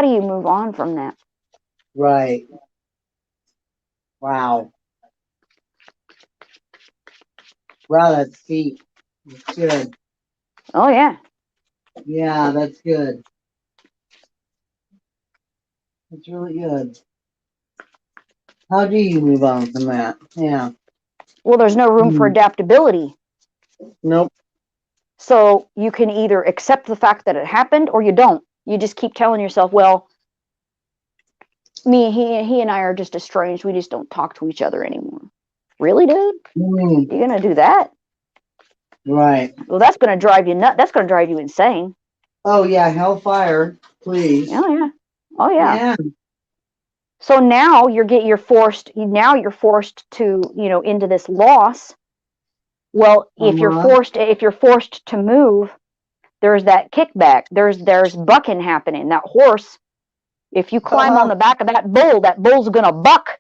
do you move on from that? Right. Wow. Wow, that's deep. That's good. Oh yeah. Yeah, that's good. That's really good. How do you move on from that? Yeah. Well, there's no room for adaptability. Nope. So you can either accept the fact that it happened or you don't. You just keep telling yourself, well, he and I are just estranged. We just don't talk to each other anymore. Really, dude? You're gonna do that? Right. Well, that's gonna drive you nuts. That's gonna drive you insane. Oh yeah, hellfire, please. Oh yeah. Oh yeah. Yeah. So now you're forced to, into this loss. Well, if you're forced to move, there's that kickback. There's bucking happening. That horse, if you climb on the back of that bull's gonna buck.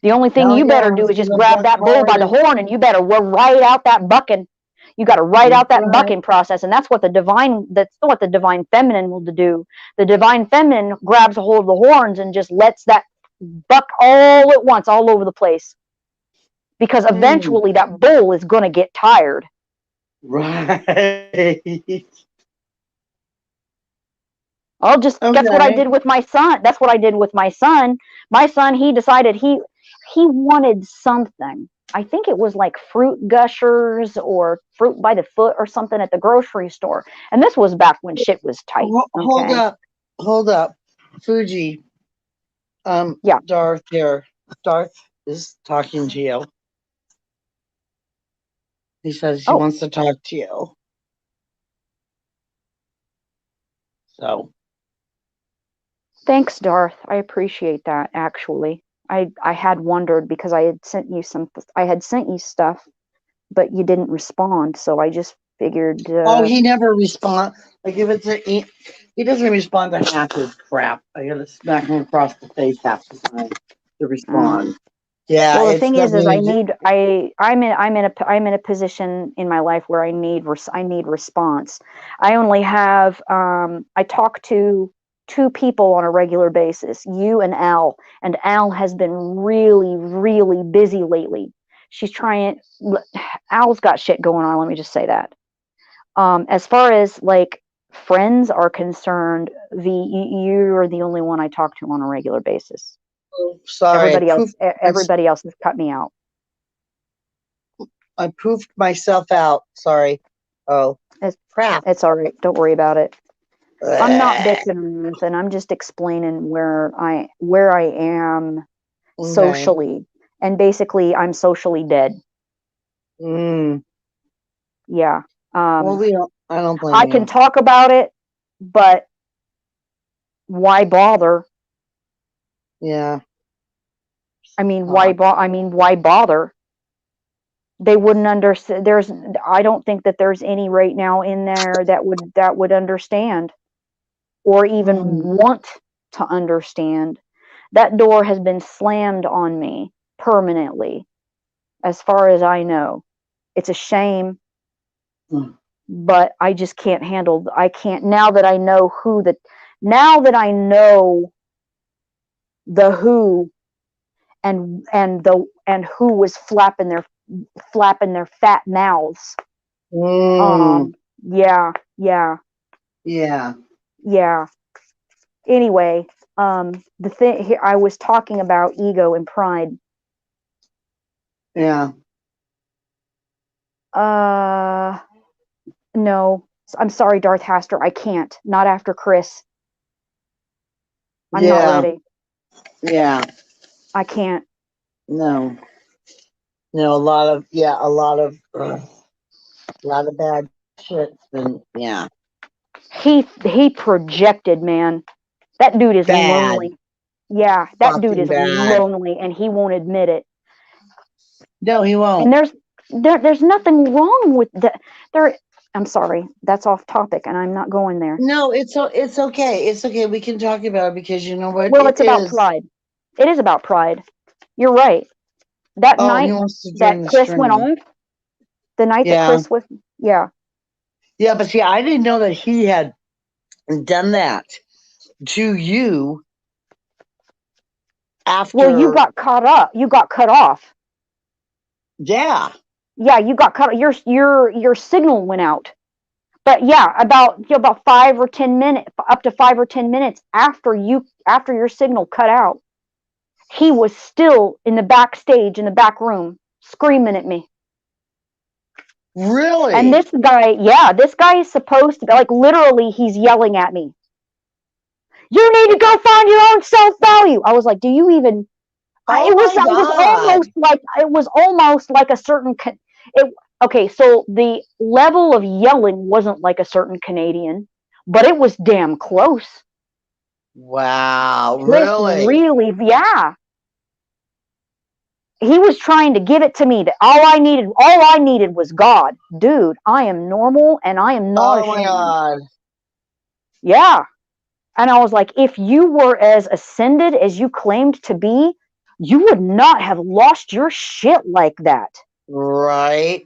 The only thing you better do is just grab that bull by the horn and you better ride out that bucking. You got to ride out that bucking process, and that's what the divine feminine will do. The divine feminine grabs a hold of the horns and just lets that buck all at once, all over the place. Because eventually that bull is going to get tired. Right. That's what I did with my son. That's what I did with my son. My son, he decided he wanted something. I think it was like fruit gushers or fruit by the foot or something at the grocery store. And this was back when shit was tight. Okay? Hold up. Fuji. Yeah. Darth here. Darth is talking to you. He says he wants to talk to you. So. Thanks, Darth. I appreciate that, actually. I had wondered because I had sent you stuff, but you didn't respond, so I just figured. He never responds. Like if it's he doesn't respond to half his crap. I gotta smack him across the face half the time to respond. Yeah. Well, the thing is I'm in a position in my life where I need response. I only have I talk to two people on a regular basis, you and Al. And Al has been really, really busy lately. She's trying, Al's got shit going on, let me just say that. As far as like friends are concerned, you're the only one I talk to on a regular basis. Oh, sorry, everybody else has cut me out. I poofed myself out. Sorry. Oh, crap. It's all right. Don't worry about it. I'm not bitching or anything. I'm just explaining where I am socially, and basically, I'm socially dead. Yeah. Well, I don't blame you. I can talk about it, but why bother? Yeah. I mean, why bother? They wouldn't understand. I don't think that there's any right now in there that would understand, or even want to understand. That door has been slammed on me permanently, as far as I know. It's a shame, but I just can't handle. I can't, now that I know the who, and who was flapping their fat mouths. Yeah. Anyway, the thing here, I was talking about ego and pride. Yeah. No, I'm sorry, Darth Haster. I can't. Not after Chris. I'm not ready. Yeah. I can't. No. No, a lot of bad shit. And yeah. He projected, man. That dude is bad. Lonely. Yeah, that dude is lonely, and he won't admit it. No, he won't. And there's nothing wrong with that. I'm sorry, that's off topic, and I'm not going there. No, it's okay. It's okay. We can talk about it, because you know what? Well, it's about pride. It is about pride. You're right. That night that Chris went off, the night that Chris was, yeah. Yeah, but see, I didn't know that he had done that to you after. Well, you got caught up. You got cut off. Yeah. Yeah, you got cut. Your signal went out. But yeah, about 5 or 10 minutes, up to 5 or 10 minutes after your signal cut out, he was still in the backstage, in the back room, screaming at me. Really? And this guy is supposed to be, like, literally, he's yelling at me. You need to go find your own self-value. I was like, do you even? It was almost like a certain. Okay, so the level of yelling wasn't like a certain Canadian, but it was damn close. Wow, really? Really, yeah. He was trying to give it to me that all I needed was God. Dude, I am normal, and I am not ashamed. Oh my God. Yeah. And I was like, if you were as ascended as you claimed to be, you would not have lost your shit like that. Right.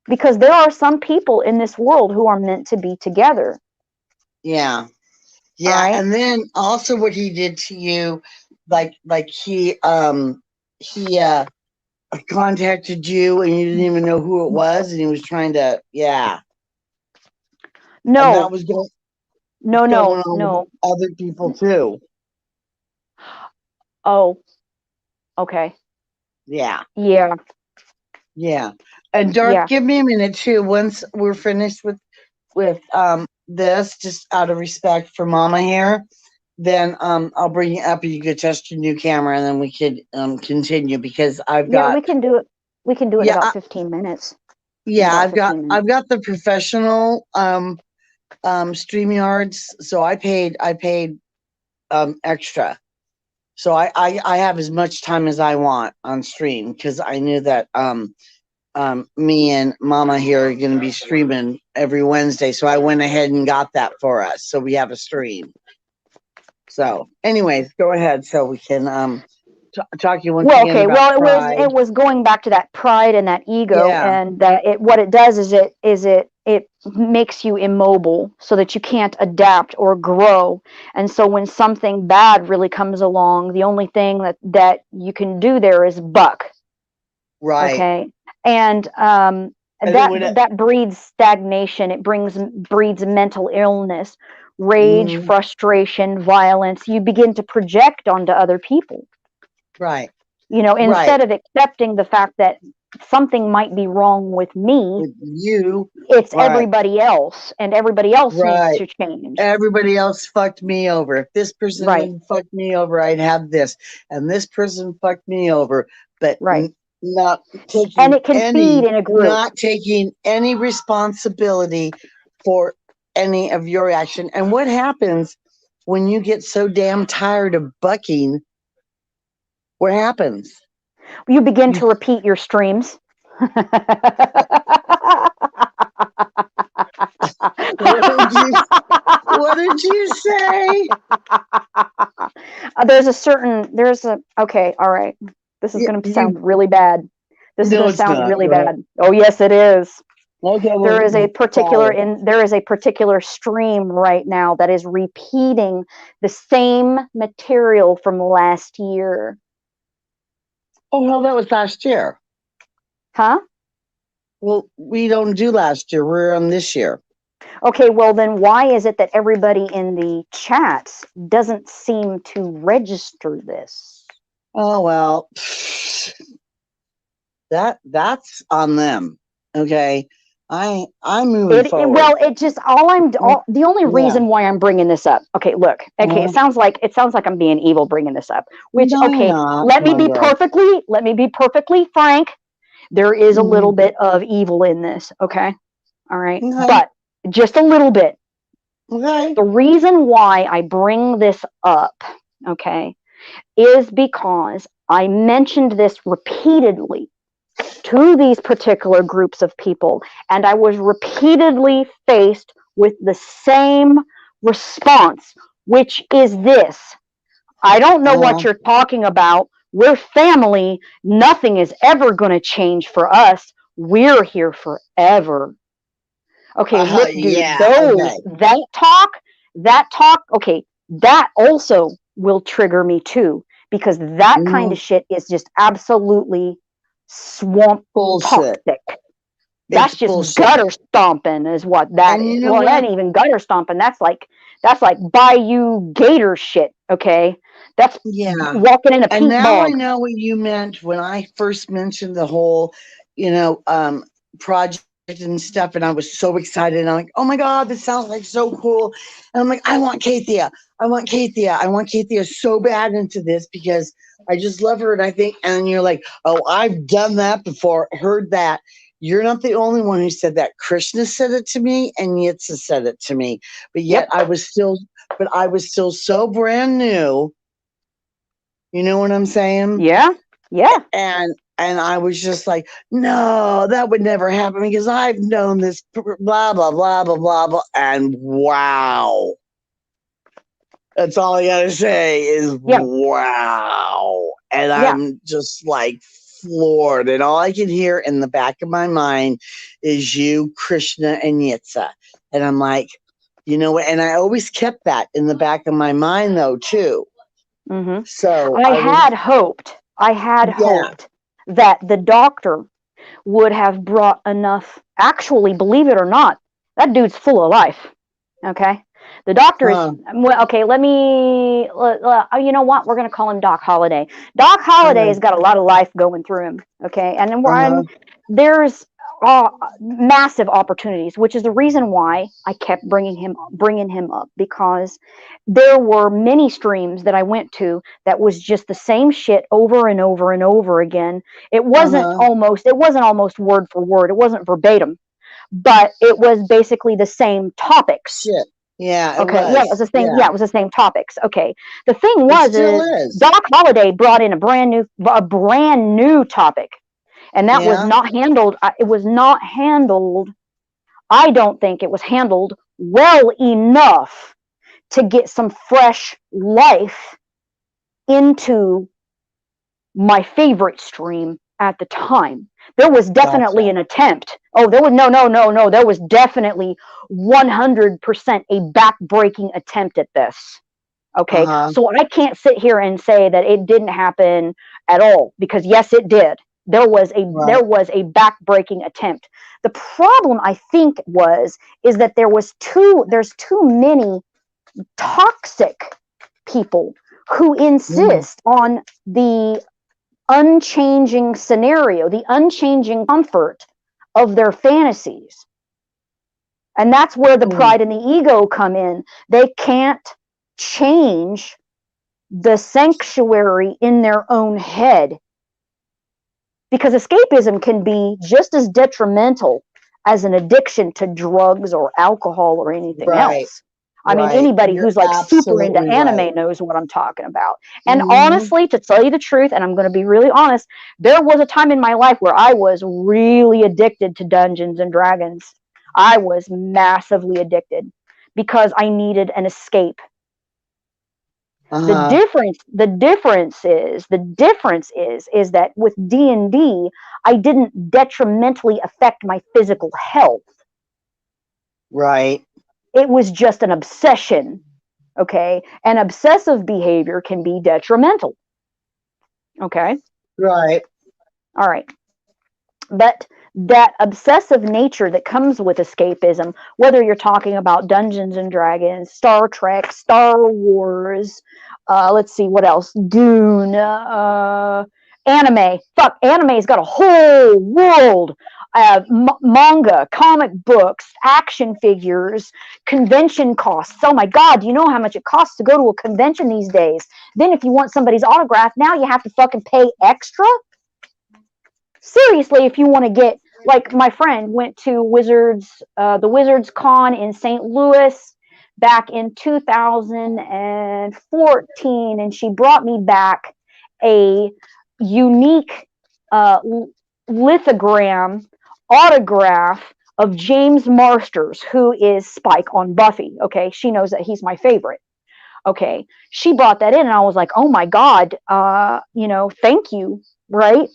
Because there are some people in this world who are meant to be together. Yeah. Yeah. Right? And then also what he did to you, like he contacted you and you didn't even know who it was, and he was trying to, yeah. No. And that was going No. With other people too. Oh. Okay. Yeah. Yeah. Yeah. And Darth, give me a minute too. Once we're finished with this, just out of respect for Mama here, then I'll bring you up and you could test your new camera, and then we could continue, because I've got. Yeah, we can do it. We can do it in about 15 minutes. Yeah, I've got the professional StreamYards, so I paid extra. So I have as much time as I want on stream, because I knew that me and Mama here are going to be streaming every Wednesday. So I went ahead and got that for us, so we have a stream. So anyways, go ahead so we can talk to you once again okay. about pride. It was going back to that pride and that ego, and what it does is it it makes you immobile so that you can't adapt or grow. And so when something bad really comes along, the only thing that you can do there is buck. Right. Okay. And And then when that breeds stagnation. It breeds mental illness, rage, mhm, frustration, violence. You begin to project onto other people, right, right. instead of accepting the fact that something might be wrong with me. With you, It's right, everybody else, and everybody else needs right. to change. Everybody else fucked me over. If this person Right, didn't fuck me over, I'd have this. And this person fucked me over, but right. not And taking it can feed any, in a group. not taking any responsibility for any of your action. And what happens when you get so damn tired of bucking? What happens? You begin You, to repeat your streams. what did you? What did you say? Okay, all right. This is You, going to you sound really bad. This is no, going to it's sound not. really Go ahead. bad. Oh, yes, it is. Okay, There well, is a particular fire. there is a particular stream right now that is repeating the same material from last year. Oh, hell, that was last year. Huh? Well, we don't do last year. We're on this year. Okay, well then why is it that everybody in the chats doesn't seem to register this? Oh well, that's on them. Okay, I'm moving forward. Well, it just the only Yeah, reason why I'm bringing this up. Okay, look. Okay, uh, it sounds like I'm being evil bringing this up. Which, no, you're okay, not. Come on, girl. let me be perfectly frank. There is a little Mhm. bit of evil in this. Okay, all right, Okay, but just a little bit. okay. The reason why I bring this up, okay, is because I mentioned this repeatedly to these particular groups of people, and I was repeatedly faced with the same response, which is this: I don't know what Uh, you're talking about. We're family. Nothing is ever going to change for us. We're here forever. Okay, look, dude, yeah. Okay. that talk, okay, that also will trigger me too, because that kind Mhm. of shit is just absolutely swamp Bullshit. toxic. It's That's just bullshit. gutter stomping, is what that And you is. know Well, that what? ain't even gutter stomping. That's like bayou gator shit. Okay, that's Yeah. walking in a And peat now I bog. know what you meant when I first mentioned the whole, you know, project and stuff. And I was so excited. And I'm like, oh my God, this sounds like so cool. And I'm like, I want Kathia. I want Kathia. I want Kathia so bad into this because I just love her. And I think, and you're like, oh, I've done that before, heard that. You're not the only one who said that. Krishna said it to me and Yitza said it to me. But yet Yep. I was still so brand new. You know what I'm saying? Yeah. Yeah. And I was just like, no, that would never happen because I've known this blah blah blah blah blah blah. And wow. That's all I gotta say is Yeah. wow. And Yeah. I'm just like floored. And all I can hear in the back of my mind is you, Krishna, and Yitza. And I'm like, you know what? And I always kept that in the back of my mind though, too. Hmm. So I I was, had hoped. I had yeah. hoped that the doctor would have brought enough. Actually, believe it or not, that dude's full of life. Okay, the doctor is Huh. well. Okay, you know what? We're gonna call him Doc Holliday. Doc Holliday Okay. has got a lot of life going through him. Okay, and then Uh-huh. there's massive opportunities, which is the reason why I kept bringing him up, because there were many streams that I went to that was just the same shit over and over and over again. Uh-huh. It wasn't almost word for word. It wasn't verbatim, but it was basically the same topics. Shit. Yeah, it Okay, yeah, it was was. the same. Yeah. Yeah, it was the same topics. Okay, the thing It was still is is. Doc Holliday brought in a brand new topic, and that was Yeah. not handled. It was not handled. I don't think it was handled well enough to get some fresh life into my favorite stream at the time. There was definitely Gotcha. an attempt. Oh, there was no. There was definitely 100% a back-breaking attempt at this. Okay, Uh-huh. so I can't sit here and say that it didn't happen at all, because yes, it did. There was Right. a back-breaking attempt. The problem, I think, is that there's too many toxic people who Mm. insist on the unchanging scenario, the unchanging comfort of their fantasies. And that's where the Mm. pride and the ego come in. They can't change the sanctuary in their own head, because escapism can be just as detrimental as an addiction to drugs or alcohol or anything Right. else. I mean, Right. anybody You're who's like super into absolutely right. anime knows what I'm talking about. And Hmm. honestly, to tell you the truth, and I'm going to be really honest, there was a time in my life where I was really addicted to Dungeons and Dragons. I was massively addicted because I needed an escape. Uh-huh. The difference is that with D&D, I didn't detrimentally affect my physical health. Right. It was just an obsession. Okay, and obsessive behavior can be detrimental. Okay, Right. all right, but that obsessive nature that comes with escapism, whether you're talking about Dungeons and Dragons, Star Trek, Star Wars, let's see what else, Dune, anime. Fuck, anime's got a whole world. Manga, comic books, action figures, convention costs. Oh my God, do you know how much it costs to go to a convention these days? Then if you want somebody's autograph, now you have to fucking pay extra. Seriously, if you want to get, like, my friend went to the Wizards Con in St. Louis back in 2014, and she brought me back a unique uh, lithogram autograph of James Marsters, who is Spike on Buffy. Okay, she knows that he's my favorite. Okay, she brought that in, and I was like, oh my God, thank you, right?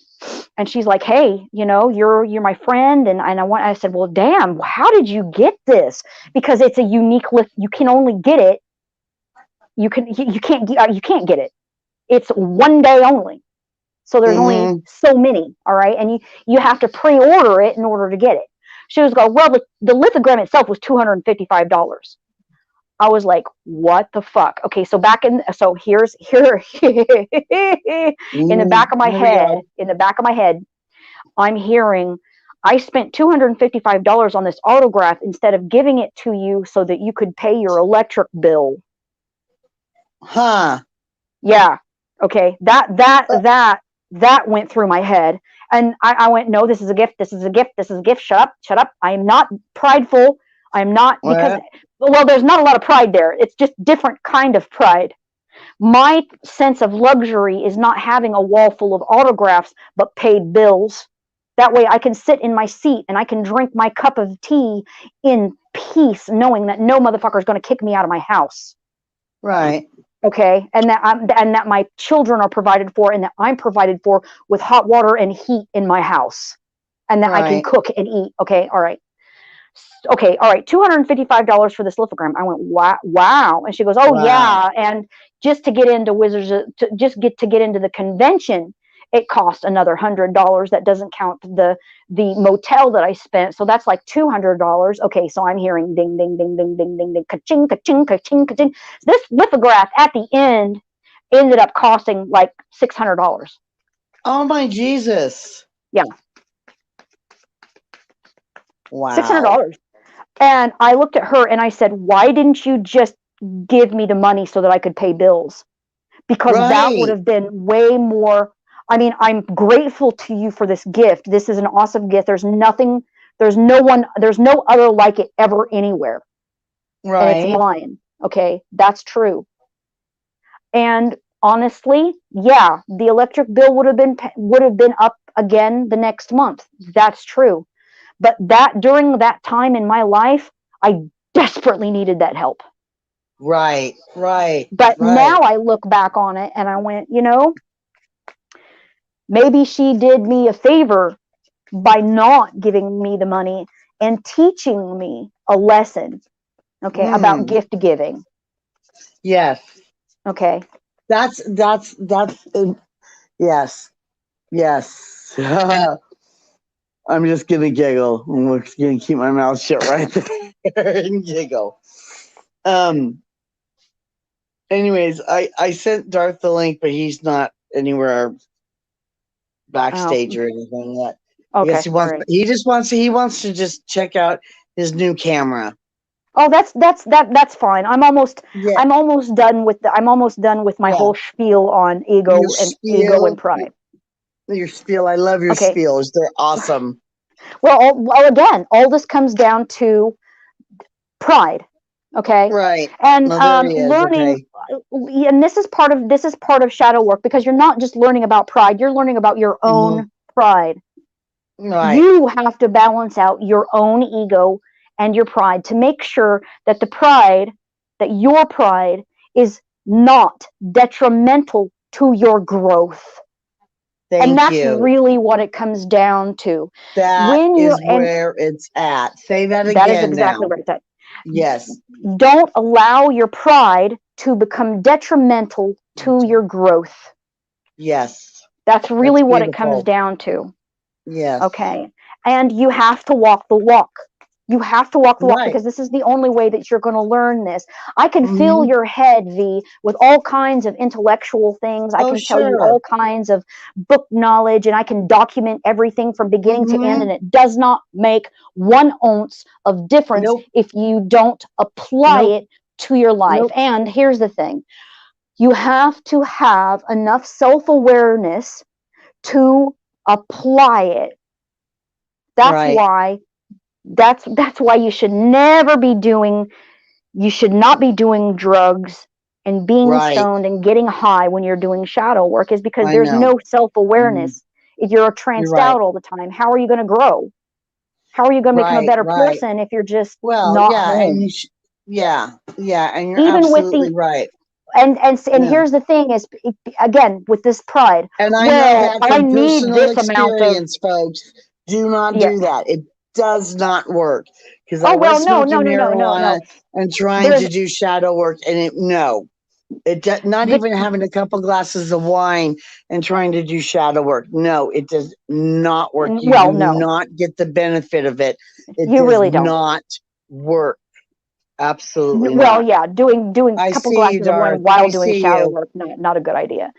And she's like, hey, you're my friend, and I said, well, damn, how did you get this? Because it's a unique list. You can only get it. You can't get it. It's one day only. So there's only Hmm. so many. All right. And you have to pre-order it in order to get it. She was going, well, the lithogram itself was $255. I was like, what the fuck? Okay, so here's here in the Hmm. back of my Here we head, go. I'm hearing, I spent $255 on this autograph instead of giving it to you so that you could pay your electric bill. Huh. Yeah. Okay. That went through my head. And I went, no, this is a gift. This is a gift. This is a gift. Shut up. Shut up. I am not prideful. I'm not, because, Well, well, there's not a lot of pride there. It's just different kind of pride. My sense of luxury is not having a wall full of autographs, but paid bills. That way I can sit in my seat and I can drink my cup of tea in peace, knowing that no motherfucker is going to kick me out of my house. right. Okay, and that my children are provided for, and that I'm provided for with hot water and heat in my house, and that I can Right. cook and eat. Okay, all right. Okay, all right, $255 for this lithogram. I went, wow. And she goes, oh Wow. yeah, and just to get into to get into the convention, it cost another $100. That doesn't count the motel that I spent, so that's like $200. Okay, so I'm hearing ding ding ding ding ding ding ding, ka-ching ka-ching ka-ching ka-ching. This lithograph at the end ended up costing like $600. Oh my Jesus. Yeah, Wow. $600. And I looked at her and I said, why didn't you just give me the money so that I could pay bills? Because that would Right. have been way more. I mean, I'm grateful to you for this gift. This is an awesome gift. There's no other like it ever anywhere. And it's Right. mine. Okay, that's true. And honestly, yeah, the electric bill would have been up again the next month. That's true. But that during that time in my life, I desperately needed that help. Right. Right. But now Right. I look back on it and I went, Maybe she did me a favor by not giving me the money and teaching me a lesson, okay, about gift giving. Yes. Okay. That's yes. Yes. I'm just gonna giggle. I'm just gonna keep my mouth shut right there and giggle. Anyways, I sent Darth the link, but he's not anywhere backstage or anything yet. Okay. Yes, he wants. Right. He wants to just check out his new camera. Oh, that's fine. I'm almost done with my whole spiel on ego and pride. Your spiel. I love your spiels. They're awesome. Well, again, all this comes down to pride. Okay. Right. And learning, and this is part of shadow work, because you're not just learning about pride, you're learning about your own pride. Right. You have to balance out your own ego and your pride to make sure that your pride is not detrimental to your growth. And that's really what it comes down to. That is where it's at. Say that again. That is exactly where it's at. Yes. Don't allow your pride to become detrimental to your growth. Yes. That's really what it comes down to. Yes. Okay. And you have to walk the walk. You have to walk the walk, because this is the only way that you're going to learn this. I can fill your head, V, with all kinds of intellectual things. I can tell you all kinds of book knowledge, and I can document everything from beginning to end, and it does not make 1 ounce of difference if you don't apply it to your life. And here's the thing. You have to have enough self-awareness to apply it. That's why you should not be doing drugs and being stoned and getting high when you're doing shadow work, is because there's no self-awareness. If you're tranced out all the time, how are you going to grow? How are you going to become a better person if you're just not home? And you're absolutely right. And here's the thing is, again, with this pride, and I know that from personal experience, folks. Do not do that. It does not work, because I was smoking marijuana and trying to do shadow work, and not even having a couple glasses of wine and trying to do shadow work. No, it does not work. You do not get the benefit of it. You really don't. Not work. Absolutely. Well, doing a couple glasses of wine while doing shadow work, not a good idea.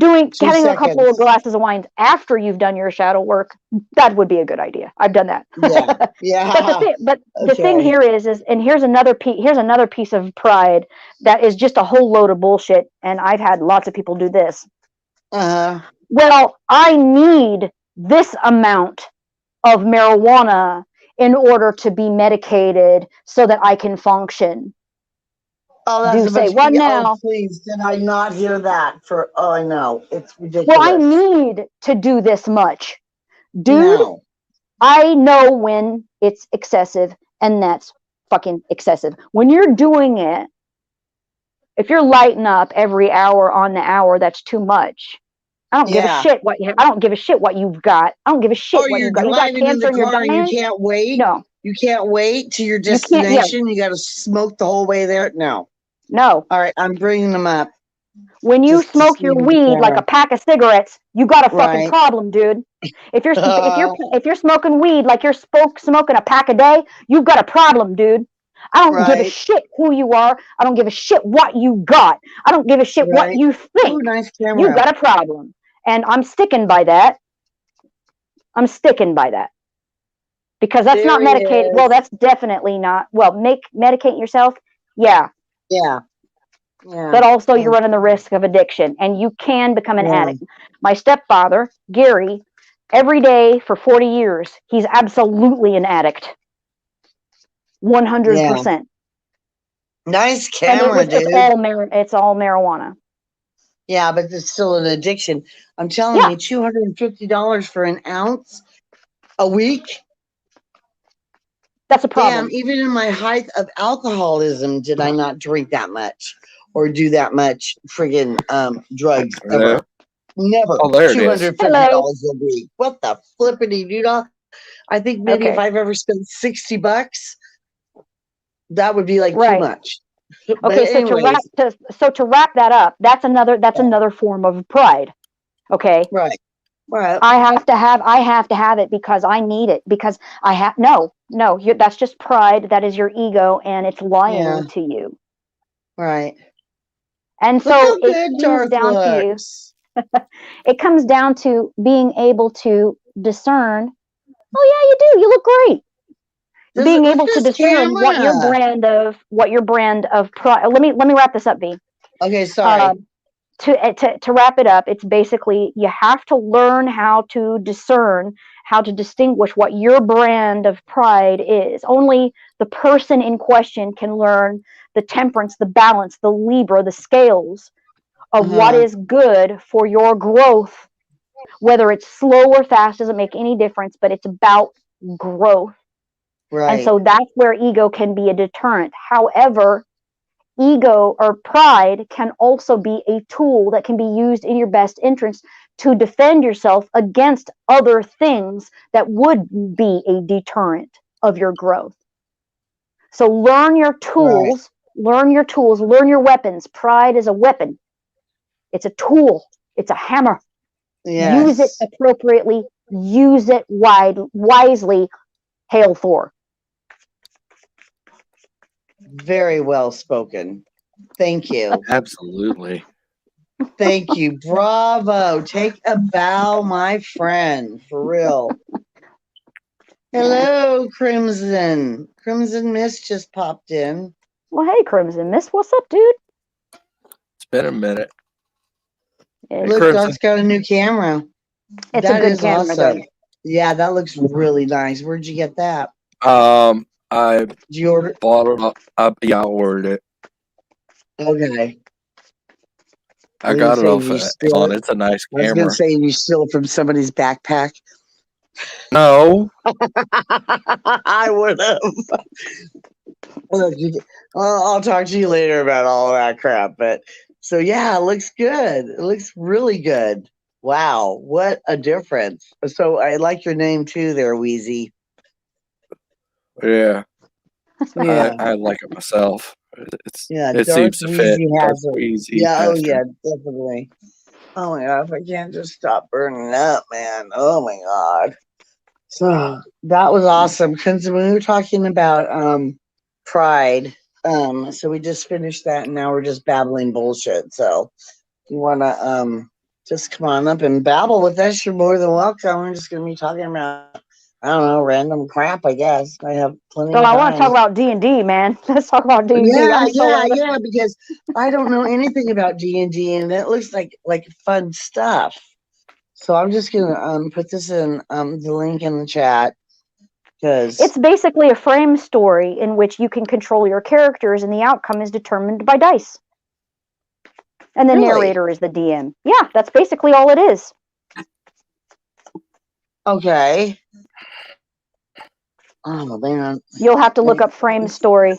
Having a couple of glasses of wine after you've done your shadow work, that would be a good idea. I've done that. Yeah. But the thing here is, and here's another piece of pride that is just a whole load of bullshit. And I've had lots of people do this. Well, I need this amount of marijuana in order to be medicated so that I can function. Oh, that's now. Oh, please, did I not hear that? I know. It's ridiculous. Well, I need to do this much. Dude, I know when it's excessive, and that's fucking excessive. When you're doing it, if you're lighting up every hour on the hour, that's too much. I don't give a shit what you have. I don't give a shit what you've got. I don't give a shit what you've got. You got cancer and you're dying. You can't wait. No. You can't wait to your destination. You got to smoke the whole way there. No. All right, I'm bringing them up. When you smoke your weed like a pack of cigarettes, you got a fucking problem, dude. If you're smoking weed like you're smoking a pack a day, you've got a problem, dude. I don't give a shit who you are. I don't give a shit what you got. I don't give a shit what you think. Ooh, nice camera. You've got a problem. And I'm sticking by that. Because that's not medicated. Well, that's definitely not. Well, medicate yourself. Yeah. But also you're running the risk of addiction, and you can become an addict. My stepfather, Gary, every day for 40 years, he's absolutely an addict. 100%. Nice camera, dude. It's all marijuana. Yeah, but it's still an addiction. I'm telling you, $250 for an ounce a week. That's a problem. Damn, even in my height of alcoholism, did I not drink that much or do that much friggin' drugs ever? Never. Oh, there it is. $250 a week. What the flippity doodle? I think maybe if I've ever spent $60, that would be like too Right. much. But Okay, so to wrap that up, that's another form of pride. Okay. Right. Right. I have to have it because I need it, because I have no, that's just pride. That is your ego, and it's lying to you. Right. And Look so how it good comes Darth down to you. looks. It comes down to being able to discern. Oh yeah, you do. You look great. Being able to discern what your brand of pride. Let me wrap this up, V. Okay, sorry. To wrap it up, it's basically you have to learn how to discern, how to distinguish what your brand of pride is. Only the person in question can learn the temperance, the balance, the Libra, the scales of what is good for your growth. Whether it's slow or fast doesn't make any difference, but it's about growth. Right. And so that's where ego can be a deterrent. However, ego or pride can also be a tool that can be used in your best interest to defend yourself against other things that would be a deterrent of your growth. So learn your tools, learn your weapons. Pride is a weapon. It's a tool. It's a hammer. Yes. Use it appropriately. Use it wisely. Hail Thor. Very well spoken. Thank you. Absolutely. Thank you. Bravo. Take a bow, my friend. For real. Hello, Crimson. Crimson Mist just popped in. Well, hey, Crimson Mist. What's up, dude? It's been a minute. Look, Darth's got a new camera. It's a good camera, awesome. Yeah, that looks really nice. Where'd you get that? Did you order? Bought it. Yeah, I ordered it. Okay. I got it off of Amazon. It's a nice camera. I was going to say you steal it from somebody's backpack. No. I would have. Look, I'll talk to you later about all that crap. But so, yeah, it looks good. It looks really good. Wow, what a difference. So I like your name too there, Wheezy. Yeah. I like it myself. It seems to fit. Wheezy yeah, yeah, definitely. Oh my god, if I can't just stop burning up, man. Oh my god. So that was awesome. Because we were talking about pride. So we just finished that and now we're just babbling bullshit. So if you wanna just come on up and babble with us, you're more than welcome. We're just gonna be talking about, I don't know, random crap, I guess. I have plenty of time. I want to talk about D&D, man. Let's talk about D&D. Yeah, because I don't know anything about D&D, and it looks like fun stuff. So I'm just gonna put this in the link in the chat. Because it's basically a frame story in which you can control your characters, and the outcome is determined by dice. And the narrator is the DM. Yeah, that's basically all it is. Okay. Oh man. You'll have to look up frame story.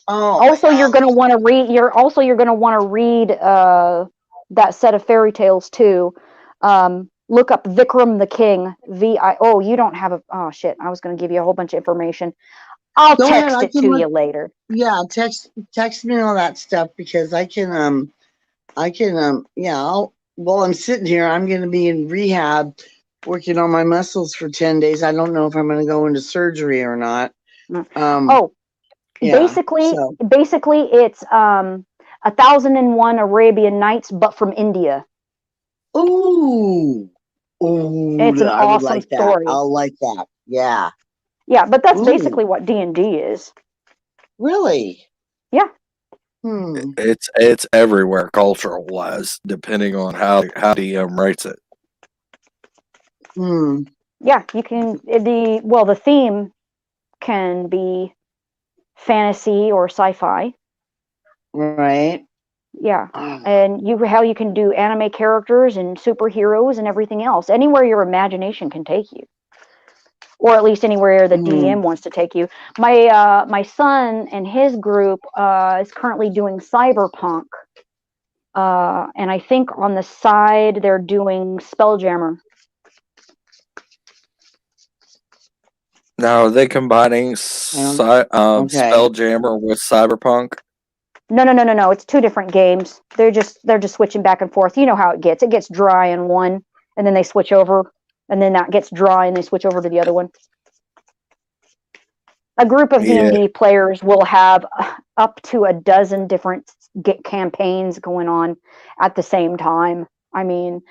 Oh. Also, you're going to want to read. You're going to want to read that set of fairy tales too. Look up Vikram the King. Oh, you don't have a. Oh shit! I was going to give you a whole bunch of information. I'll text it to you later. Yeah, text me all that stuff because I can yeah. While I'm sitting here, I'm going to be in rehab, working on my muscles for 10 days. I don't know if I'm going to go into surgery or not. Basically, it's 1001 Arabian Nights, but from India. Ooh, it's an awesome story. I'll like that. Yeah. Yeah, but that's basically what D&D is. Really? Yeah. It's everywhere cultural wise, depending on how DM writes it. Yeah, you can. The theme can be fantasy or sci-fi. Right. Yeah, and how you can do anime characters and superheroes and everything else. Anywhere your imagination can take you, or at least anywhere the DM wants to take you. My son and his group is currently doing cyberpunk, And I think on the side they're doing Spelljammer. Now, are they combining Spelljammer with Cyberpunk? No. It's two different games. They're just switching back and forth. You know how it gets. It gets dry in one, and then they switch over, and then that gets dry, and they switch over to the other one. A group of D&D players will have up to a dozen different campaigns going on at the same time. I mean,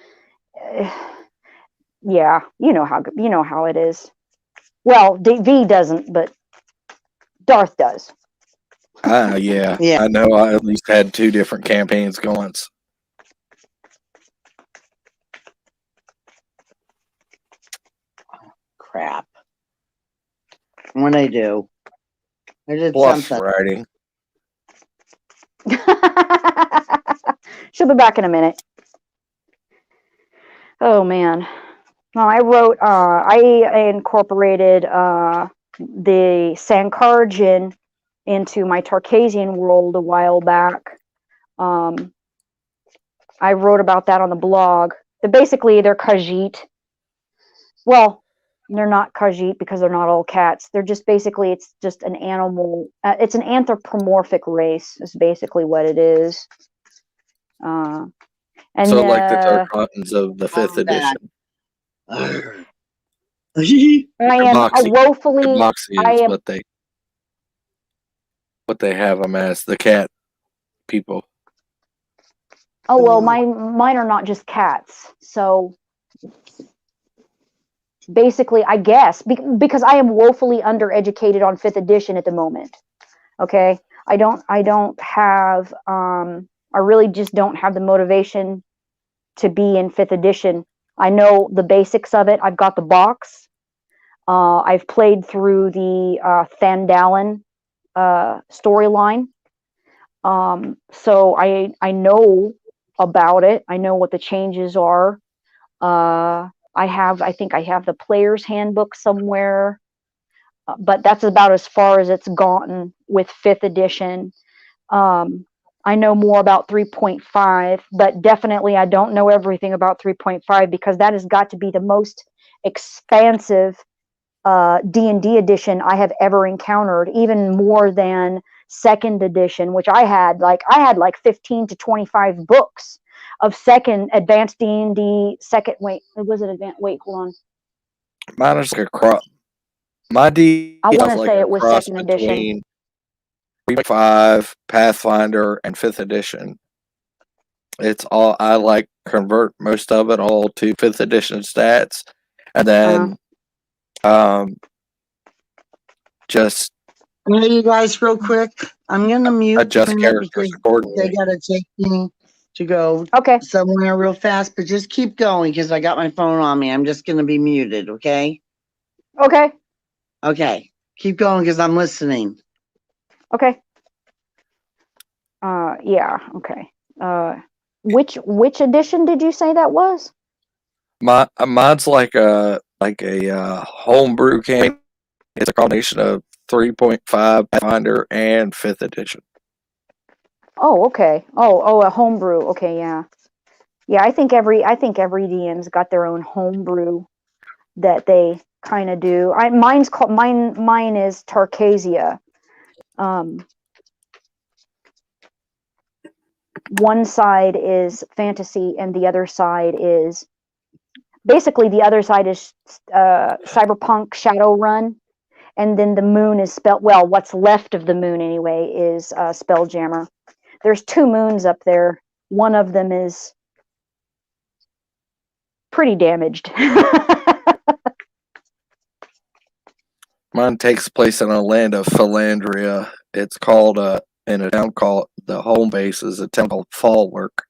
yeah, you know how it is. Well, V doesn't, but Darth does. Yeah. I know. I at least had 2 different campaigns going. Crap. What I do? I did Plus something. writing. She'll be back in a minute. Oh man. Well, I wrote. I incorporated the Sankarjan into my Tarkasian world a while back. I wrote about that on the blog. Basically, they're Khajiit. Well, they're not Khajiit because they're not all cats. They're just basically, it's just an animal. It's an anthropomorphic race is basically what it is. And so like the Tarkatans of the 5th edition. I am woefully. I am what they have them as, the cat people. Oh well, mine are not just cats. So basically, I guess because I am woefully undereducated on 5th edition at the moment. Okay, I don't have. I really just don't have the motivation to be in 5th edition. I know the basics of it. I've got the box. I've played through the Thandalin storyline. So I know about it. I know what the changes are. I think I have the player's handbook somewhere, but that's about as far as it's gotten with 5th edition. I know more about 3.5, but definitely I don't know everything about 3.5 because that has got to be the most expansive D&D edition I have ever encountered, even more than 2nd edition, which I had like 15 to 25 books of advanced D&D second. Wait, was it advanced? Wait, hold on. Mine is like a cross. My D. I want to say it was 2nd edition. 3.5, Pathfinder, and 5th edition. It's all I convert most of it all to 5th edition stats, and then just. Hey, you guys, real quick. I'm gonna mute. Adjust characters accordingly. They gotta take me to go somewhere real fast, but just keep going because I got my phone on me. I'm just gonna be muted. Okay. Okay. Keep going because I'm listening. Okay. Yeah. Okay. Which edition did you say that was? Mine's like a homebrew game. It's a combination of 3.5 Pathfinder and 5th edition. Oh, okay. Oh, a homebrew. Okay, yeah. Yeah, I think every DM's got their own homebrew that they kind of do. Mine is Tarkasia. One side is fantasy and the other side is Cyberpunk Shadowrun, and then the moon is what's left of the moon anyway is Spelljammer. There's 2 moons up there. One of them is pretty damaged. Mine takes place in a land of Philandria. It's called in a town called, the home base is a town called Fallwork.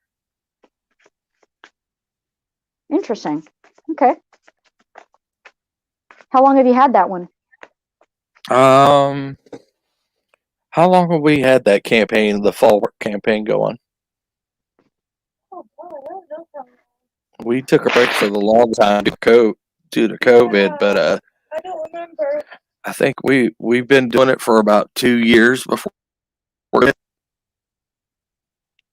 Interesting. Okay. How long have you had that one? How long have we had that campaign, the Fallwork campaign, going? We took a break for the long time due to COVID, but I don't remember. I think we've been doing it for about 2 years before.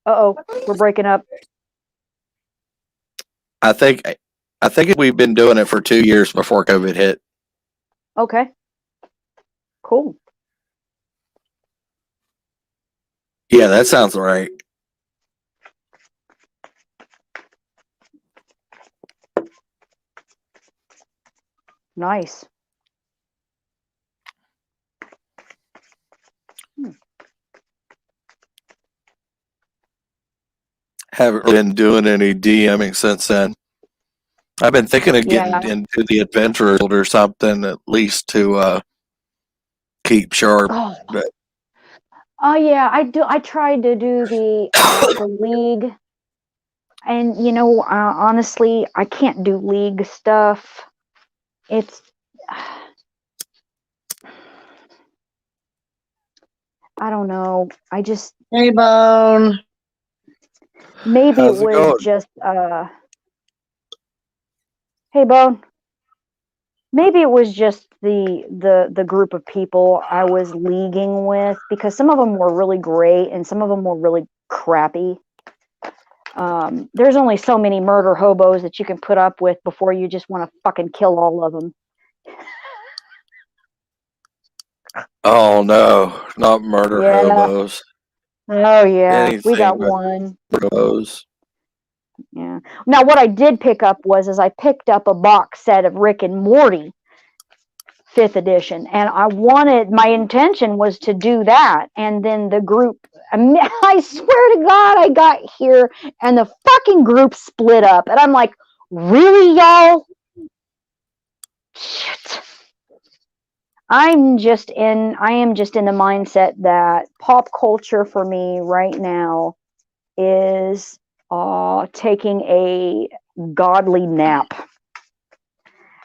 Uh-oh, we're breaking up. I think we've been doing it for 2 years before COVID hit. Okay. Cool. Yeah, that sounds right. Nice. Haven't really been doing any DMing since then. I've been thinking of getting into the Adventure Guild or something, at least to keep sharp. Oh yeah, I do. I tried to do the league, and you know, honestly, I can't do league stuff. It's I don't know. I just Hey, Bone. maybe How's it it was going? just hey Bone. Maybe it was just the group of people I was leaguing with, because some of them were really great and some of them were really crappy. There's only so many murder hobos that you can put up with before you just want to fucking kill all of them. Oh no, not murder hobos. Oh yeah, Anything we got but one. hobos. Yeah. Now what I did pick up was I picked up a box set of Rick and Morty 5th edition, and my intention was to do that, and then the group, I swear to God, I got here and the fucking group split up, and I'm like, really, y'all? Shit. I am just in the mindset that pop culture for me right now is taking a godly nap.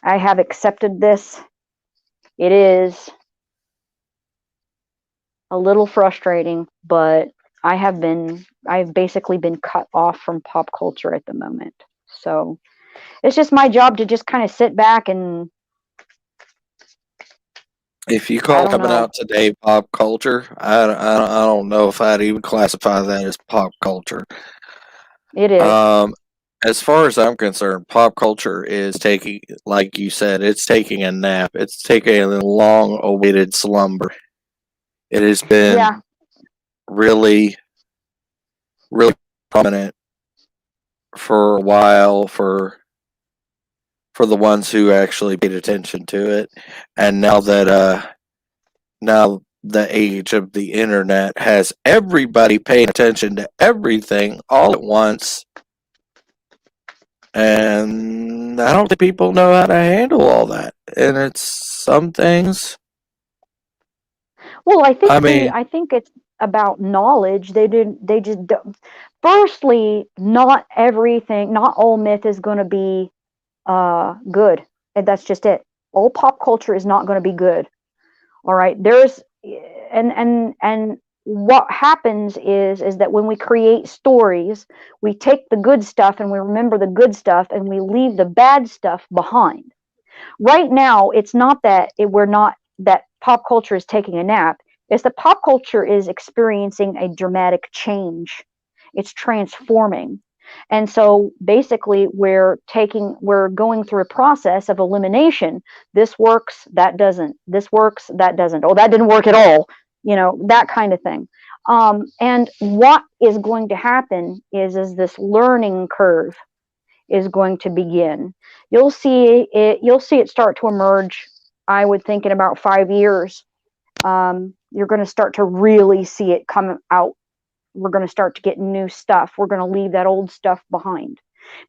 I have accepted this. It is a little frustrating, but I've basically been cut off from pop culture at the moment. So it's just my job to just kind of sit back and. If you call coming out today pop culture, I don't know if I'd even classify that as pop culture. It is. As far as I'm concerned, pop culture is taking, like you said, it's taking a nap. It's taking a long-awaited slumber. It has been really, really prominent for a while for the ones who actually paid attention to it, and now that now the age of the internet has everybody paying attention to everything all at once. And I don't think people know how to handle all that. And it's some things. Well, I think it's about knowledge. They just don't. Firstly, not all myth is going to be good. And that's just it. All pop culture is not going to be good. All right. And what happens is that when we create stories, we take the good stuff and we remember the good stuff and we leave the bad stuff behind. Right now, it's not that that pop culture is taking a nap. It's that pop culture is experiencing a dramatic change. It's transforming. And so basically we're going through a process of elimination. This works, that doesn't. This works, that doesn't. Oh, that didn't work at all. That kind of thing. And what is going to happen is this learning curve is going to begin. You'll see it start to emerge, I would think, in about 5 years. You're going to start to really see it come out. We're going to start to get new stuff. We're going to leave that old stuff behind,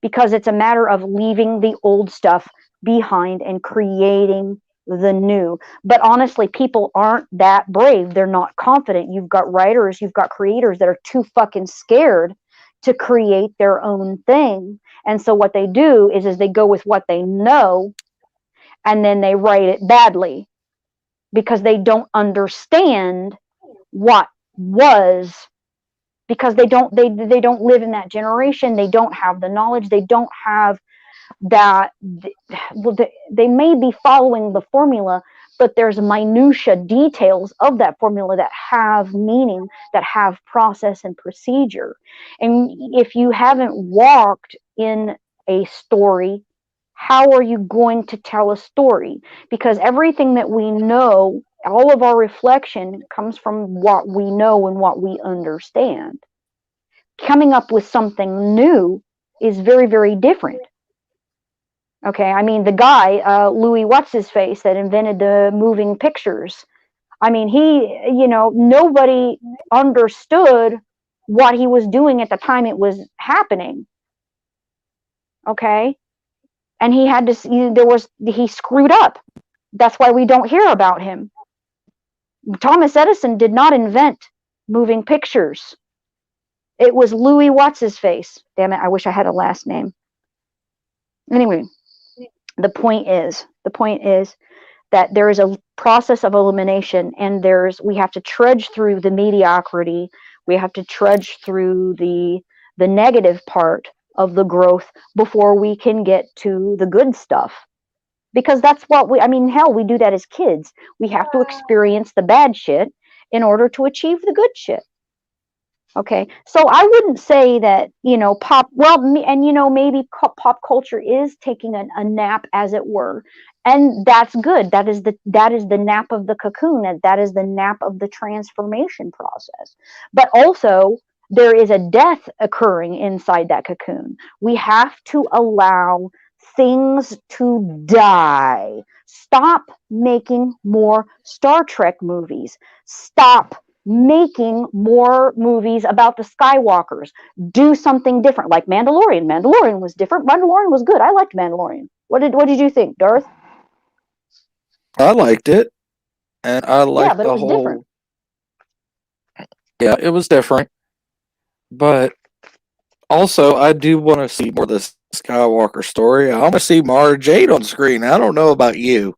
because it's a matter of leaving the old stuff behind and creating the new. But honestly, people aren't that brave. They're not confident. You've got writers, you've got creators that are too fucking scared to create their own thing. And so what they do is they go with what they know, and then they write it badly because they don't understand what was, because they don't live in that generation. They don't have the knowledge. They don't have that. They may be following the formula, but there's minutia details of that formula that have meaning, that have process and procedure. And if you haven't walked in a story, how are you going to tell a story? Because everything that we know, all of our reflection comes from what we know and what we understand. Coming up with something new is very, very different. Okay, I mean, the guy, Louis What's-His-Face, that invented the moving pictures, I mean, nobody understood what he was doing at the time it was happening. Okay? And he screwed up. That's why we don't hear about him. Thomas Edison did not invent moving pictures. It was Louis What's-His-Face. Damn it, I wish I had a last name. Anyway, the point is that there is a process of elimination, and we have to trudge through the mediocrity. We have to trudge through the negative part of the growth before we can get to the good stuff. Because that's what hell, we do that as kids. We have to experience the bad shit in order to achieve the good shit. Okay, so I wouldn't say that, maybe pop culture is taking a nap, as it were, and that's good. That is the nap of the cocoon, and that is the nap of the transformation process. But also, there is a death occurring inside that cocoon. We have to allow things to die. Stop making more Star Trek movies. Stop making more movies about the Skywalkers. Do something different, like Mandalorian. Mandalorian was different. Mandalorian was good. I liked Mandalorian. What did you think, Darth? I liked it, and I liked but it was different. Yeah, it was different, but also I do want to see more of this Skywalker story. I want to see Mara Jade on screen. I don't know about you.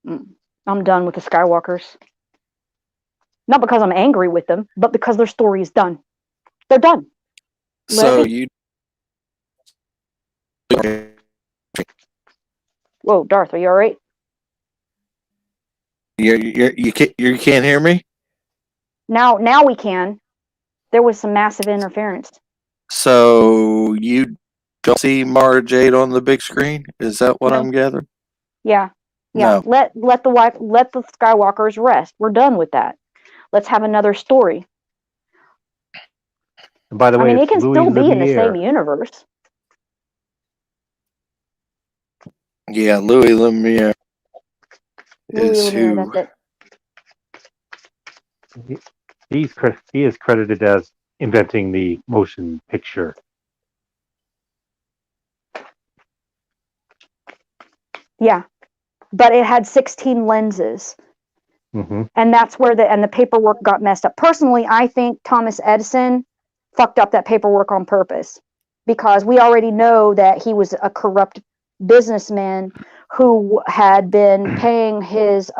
I'm done with the Skywalkers. Not because I'm angry with them, but because their story is done. They're done. So Whoa, Darth, are you all right? You can't hear me? Now we can. There was some massive interference. So you don't see Mara Jade on the big screen? Is that what I'm gathering? Yeah. No. Let the Skywalkers rest. We're done with that. Let's have another story. And by the way, it can still be in the same universe. Yeah, Louis Lumiere is who. That's it. He is credited as inventing the motion picture. Yeah, but it had 16 lenses. Mm-hmm. And that's where the paperwork got messed up. Personally, I think Thomas Edison fucked up that paperwork on purpose, because we already know that he was a corrupt businessman who had been paying his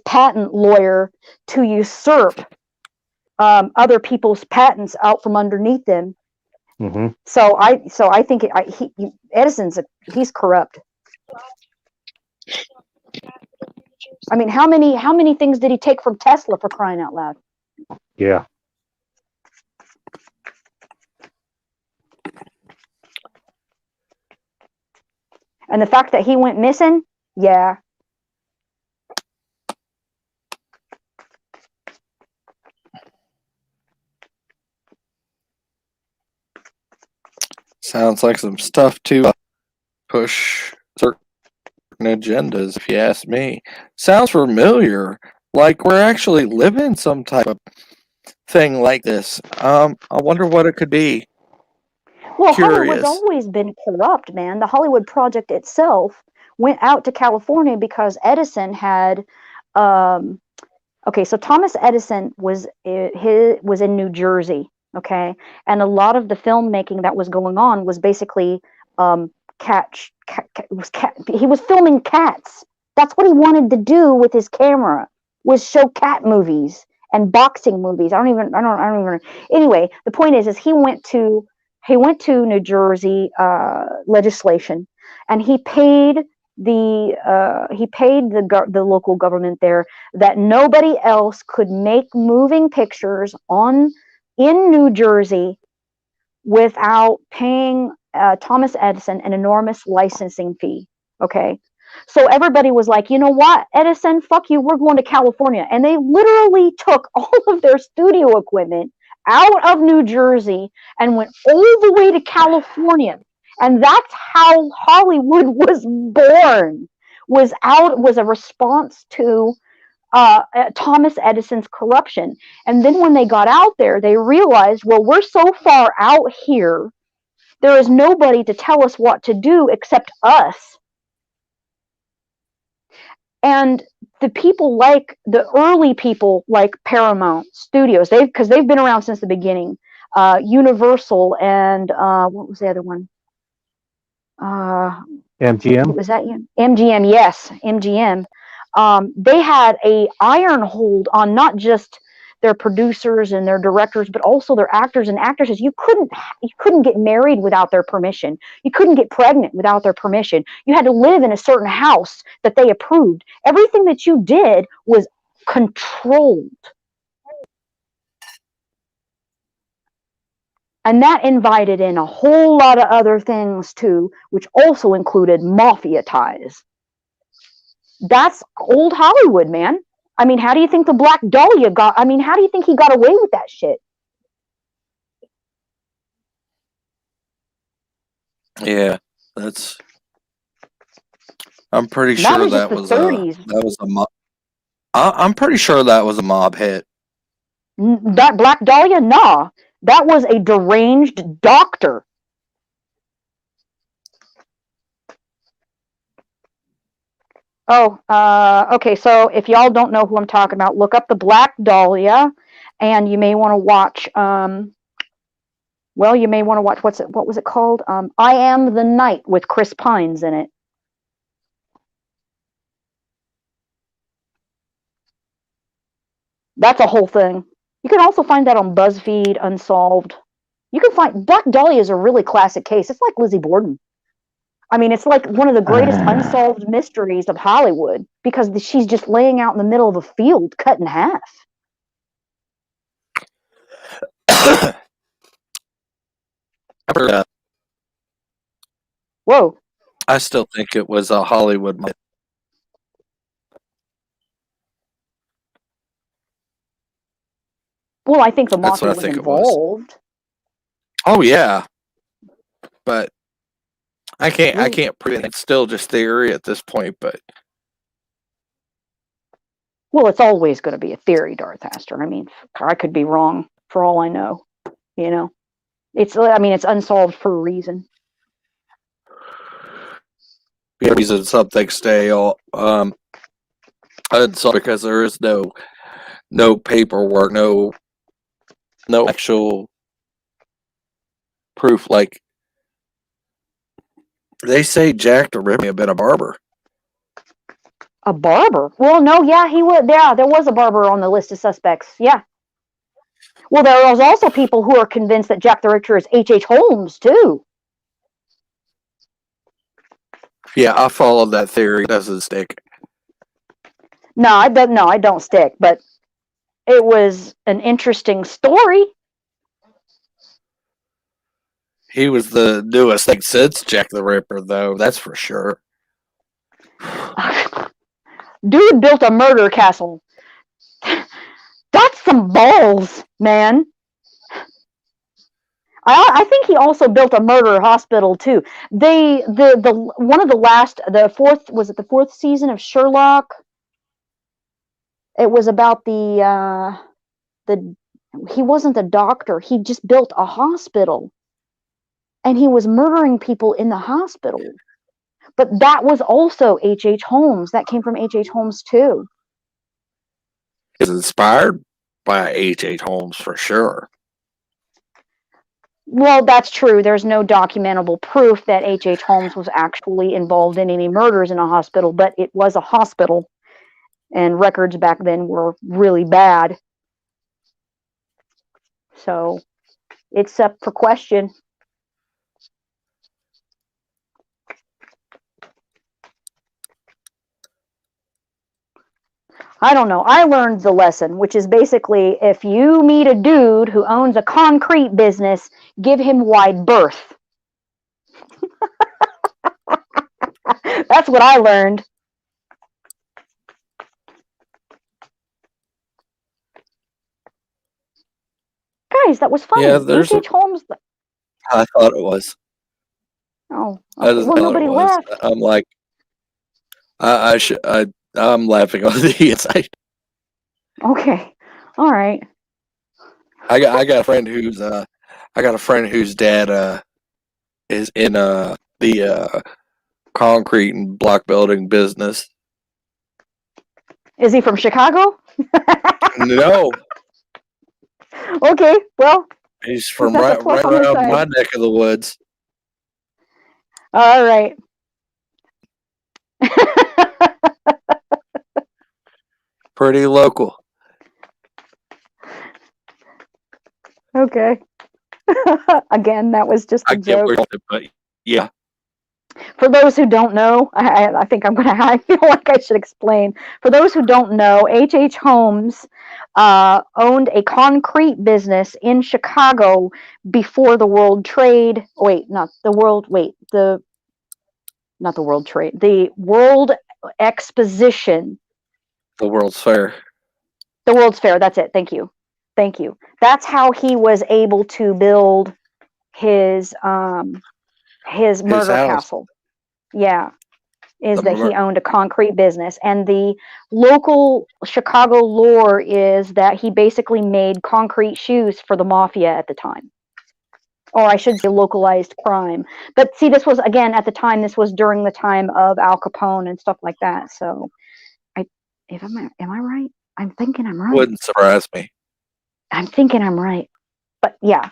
patent lawyer to usurp other people's patents out from underneath them. Mm-hmm. So I think Edison's he's corrupt. I mean, how many things did he take from Tesla, for crying out loud? Yeah. And the fact that he went missing, yeah. Sounds like some stuff to push certain agendas, if you ask me. Sounds familiar, like we're actually living some type of thing like this. I wonder what it could be. Well, Curious. Hollywood's always been corrupt, man. The Hollywood project itself went out to California because Edison had so Thomas Edison was in New Jersey, okay? And a lot of the filmmaking that was going on was basically he was filming cats. That's what he wanted to do with his camera, was show cat movies and boxing movies. I don't even. Anyway, the point is he went to New Jersey legislation, and he paid he paid the local government there that nobody else could make moving pictures in New Jersey without paying Thomas Edison an enormous licensing fee. Okay. So everybody was like, you know what, Edison, fuck you, we're going to California. And they literally took all of their studio equipment out of New Jersey and went all the way to California. And that's how Hollywood was born, was a response to Thomas Edison's corruption. And then when they got out there, they realized, well, we're so far out here, there is nobody to tell us what to do except us. And the people like the early people like Paramount Studios, because they've been around since the beginning, Universal and what was the other one? MGM? Was that you? MGM, yes, MGM. They had a iron hold on not just their producers and their directors, but also their actors and actresses. You couldn't get married without their permission. You couldn't get pregnant without their permission. You had to live in a certain house that they approved. Everything that you did was controlled. And that invited in a whole lot of other things too, which also included mafia ties. That's old Hollywood, man. I mean, how do you think the Black Dahlia how do you think he got away with that shit? Yeah, I'm pretty sure that was a mob. I'm pretty sure that was a mob hit. That Black Dahlia? Nah. That was a deranged doctor. Oh, okay. So if y'all don't know who I'm talking about, look up the Black Dahlia, and you may want to watch. Well, you may want to watch what was it called? I Am the Night with Chris Pines in it. That's a whole thing. You can also find that on BuzzFeed Unsolved. You can find Black Dahlia is a really classic case. It's like Lizzie Borden. I mean, it's like one of the greatest unsolved mysteries of Hollywood because she's just laying out in the middle of a field cut in half. Whoa. I still think it was a Hollywood mob. Well, I think the mafia was involved. Oh yeah, but I can't prove it. It's still just theory at this point. But well, it's always going to be a theory, Darth Aster. I mean, I could be wrong for all I know. You know, it's unsolved for a reason. the reason something stay unsolved because there is no paperwork, no actual proof. Like they say, Jack the Ripper may have been a barber. A barber? Well, no, yeah, he was. Yeah, there was a barber on the list of suspects. Yeah. Well, there was also people who are convinced that Jack the Ripper is H.H. Holmes too. Yeah, I followed that theory. It doesn't stick. No, I don't stick. But it was an interesting story. He was the newest thing since Jack the Ripper, though. That's for sure. Dude built a murder castle. That's some balls, man. I think he also built a murder hospital too. One of the fourth season of Sherlock? It was about he wasn't the doctor. He just built a hospital. And he was murdering people in the hospital. But that was also H.H. Holmes. That came from H.H. Holmes too. Is inspired by H.H. Holmes for sure. Well, that's true. There's no documentable proof that H.H. Holmes was actually involved in any murders in a hospital, but it was a hospital, and records back then were really bad. So it's up for question. I don't know. I learned the lesson, which is basically if you meet a dude who owns a concrete business, give him wide berth. That's what I learned. Guys, that was funny. Yeah, there's a. H.H. Holmes. I thought it was. Oh, I okay. just Well, thought it nobody was. left. I'm like, I should. I'm laughing on the inside. Okay. All right. I got a friend who's I got a friend whose dad is in the concrete and block building business. Is he from Chicago? No, Okay. Well, he's he's from got the right plus on his around side. my neck of the woods. All right. Pretty local. Okay. Again, that was just a I get joke. where you're going, but yeah, For those who don't know, I think I feel like I should explain. For those who don't know, H.H. Holmes owned a concrete business in Chicago before the World Trade. Wait, not the World. Wait, not the World Trade. The World Exposition. the World's Fair. The World's Fair. That's it. Thank you. Thank you. That's how he was able to build his His murder house. castle. Yeah. Is The that he mur- owned a concrete business. And the local Chicago lore is that he basically made concrete shoes for the mafia at the time. Or I should say localized crime. But see, this was, again, at the time, this was during the time of Al Capone and stuff like that. So, am I right? I'm thinking I'm right. Wouldn't surprise me. I'm thinking I'm right. But yeah,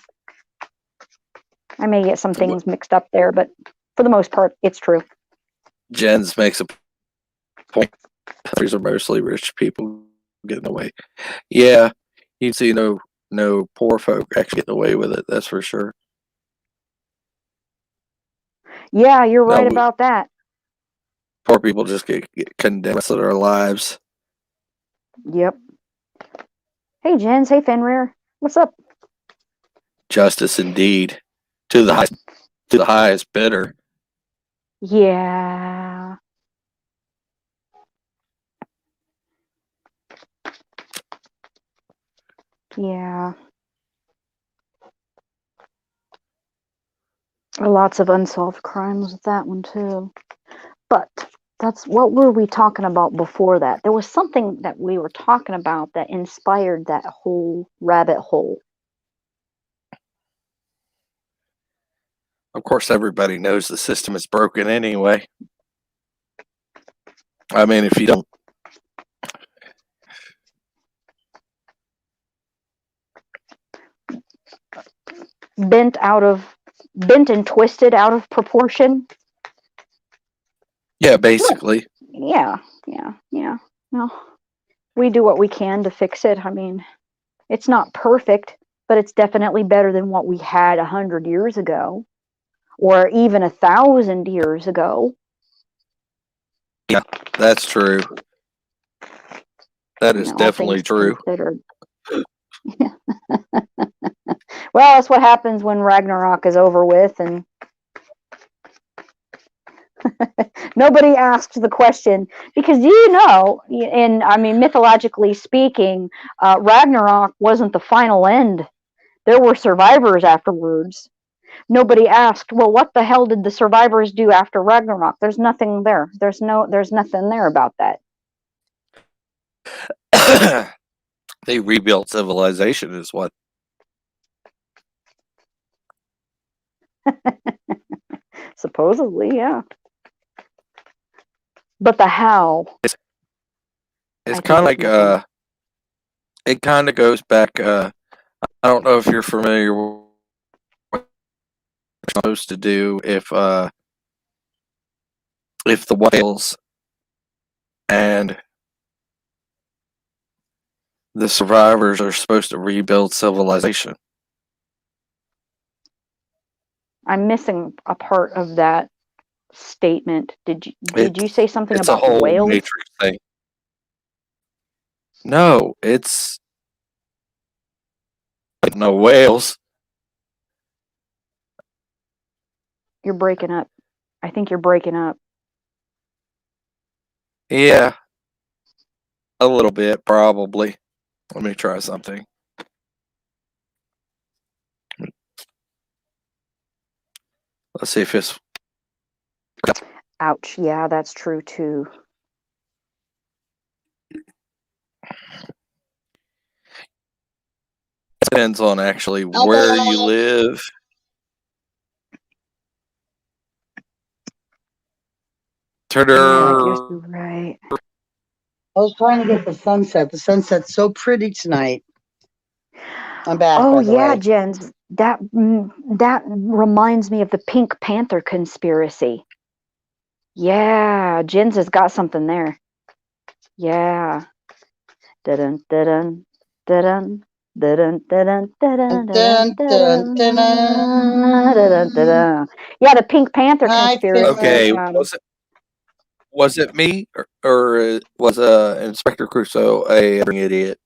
I may get some things mixed up there, but for the most part, it's true. Jens makes a point. These are mostly rich people getting away. Yeah, you'd see no poor folk actually getting away with it. That's for sure. Yeah, you're No, right about that. poor people just get condemned to their lives. Yep. Hey, Jens. Hey, Fenrir. What's up? Justice indeed, to the highest bidder. Yeah. Yeah. Lots of unsolved crimes with that one, too. But what were we talking about before that? There was something that we were talking about that inspired that whole rabbit hole. Of course, everybody knows the system is broken anyway. I mean, if you don't. Bent and twisted out of proportion. Yeah, basically. Yeah. No, we do what we can to fix it. I mean, it's not perfect, but it's definitely better than what we had 100 years ago, or even 1,000 years ago. Yeah, that's true. That is definitely true. Well, that's what happens when Ragnarok is over with, and nobody asked the question, because mythologically speaking, Ragnarok wasn't the final end. There were survivors afterwards. Nobody asked, well, what the hell did the survivors do after Ragnarok? There's nothing there. There's nothing there about that. They rebuilt civilization is what. Supposedly, yeah. But the how? It's kind of like it kind of goes back. I don't know if you're familiar with what it's supposed to do if the whales and the survivors are supposed to rebuild civilization. I'm missing a part of that statement. Did you say something it's about a whole whales? Matrix thing. No, it's no whales. You're breaking up. I think you're breaking up. Yeah, a little bit, probably. Let me try something. Let's see if it's. Ouch. Yeah, that's true too. Depends on actually where you live. Yeah, I guess you're right. I was trying to get the sunset. The sunset's so pretty tonight. I'm back. Oh by the yeah, way. Jens. That reminds me of the Pink Panther conspiracy. Yeah, Jens has got something there. Yeah. Dun dun dun dun dun dun dun dun. Yeah, the Pink Panther conspiracy. Okay, was it me or was Inspector Crusoe a idiot?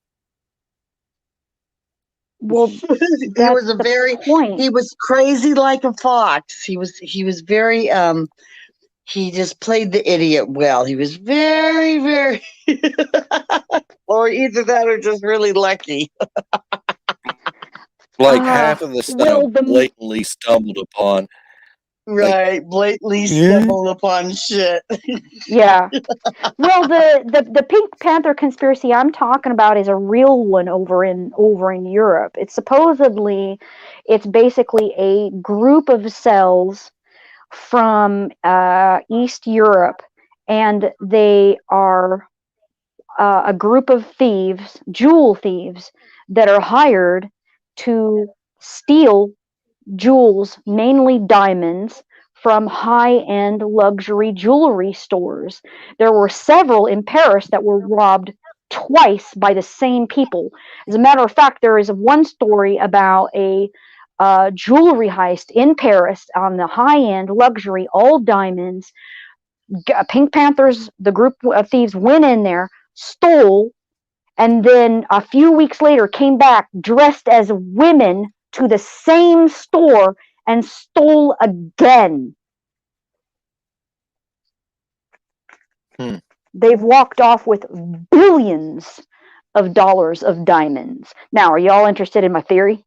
Well, he was he was crazy like a fox. He was very he just played the idiot well. He was very or either that or just really lucky. Like half of the stuff blatantly stumbled upon. Right, blatantly stumbled upon shit. Yeah. Well, the Pink Panther conspiracy I'm talking about is a real one over in Europe. It's basically a group of cells from East Europe, and they are a group of thieves, jewel thieves, that are hired to steal jewels, mainly diamonds, from high-end luxury jewelry stores. There were several in Paris that were robbed twice by the same people. As a matter of fact, there is one story about a jewelry heist in Paris on the high-end luxury, all diamonds. Pink Panthers, the group of thieves, went in there, stole, and then a few weeks later came back dressed as women to the same store and stole again. They've walked off with billions of dollars of diamonds. Now, are you all interested in my theory?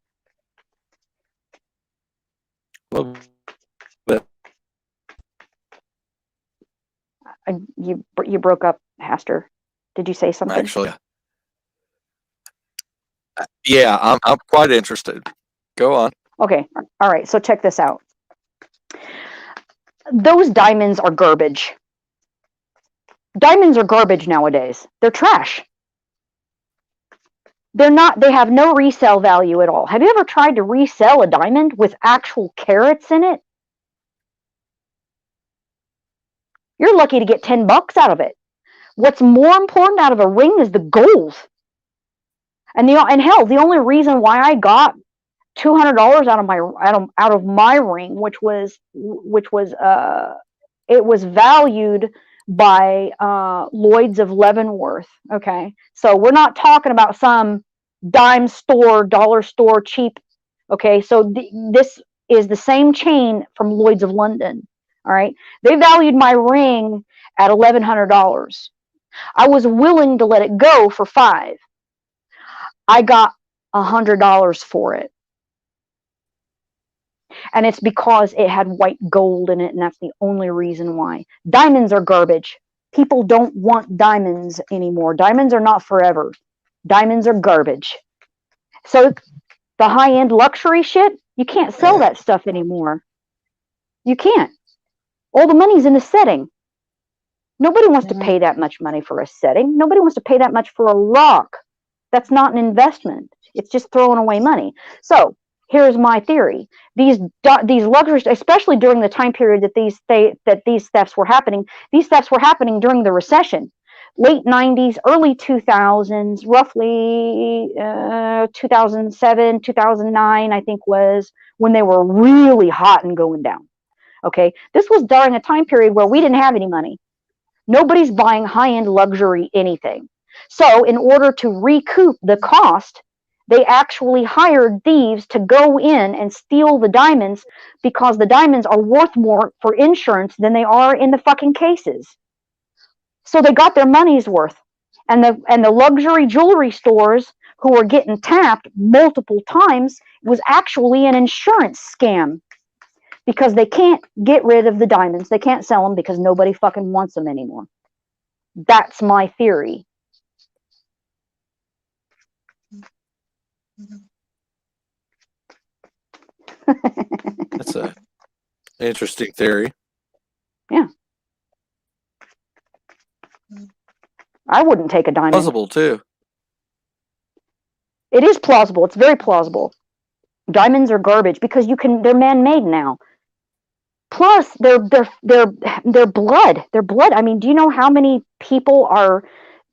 Well, you broke up, Haster. Did you say something? Actually, yeah, I'm quite interested. Go on. Okay, all right. So check this out. Those diamonds are garbage. Diamonds are garbage nowadays. They're trash. They're not. They have no resale value at all. Have you ever tried to resell a diamond with actual carats in it? You're lucky to get $10 out of it. What's more important out of a ring is the gold. And hell, the only reason why I got $200 out of my ring, which was it was valued by Lloyd's of Leavenworth. Okay, so we're not talking about some dime store, dollar store cheap. Okay, so this is the same chain from Lloyd's of London. All right, they valued my ring at $1,100. I was willing to let it go for $5. I got $100 for it. And it's because it had white gold in it, and that's the only reason why. Diamonds are garbage. People don't want diamonds anymore. Diamonds are not forever. Diamonds are garbage. So the high-end luxury shit, you can't sell that stuff anymore. You can't. All the money's in the setting. Nobody wants to pay that much money for a setting. Nobody wants to pay that much for a rock. That's not an investment. It's just throwing away money. So here's my theory. These luxuries, especially during the time period that these thefts were happening during the recession, late 90s, early 2000s, roughly 2007, 2009, I think was when they were really hot and going down. Okay, this was during a time period where we didn't have any money. Nobody's buying high-end luxury anything. So in order to recoup the cost, they actually hired thieves to go in and steal the diamonds because the diamonds are worth more for insurance than they are in the fucking cases. So they got their money's worth. And the luxury jewelry stores who were getting tapped multiple times was actually an insurance scam because they can't get rid of the diamonds. They can't sell them because nobody fucking wants them anymore. That's my theory. That's a interesting theory. Yeah. I wouldn't take a diamond. Plausible too. It is plausible. It's very plausible. Diamonds are garbage because they're man-made now. Plus, they're blood. They're blood. I mean, do you know how many people are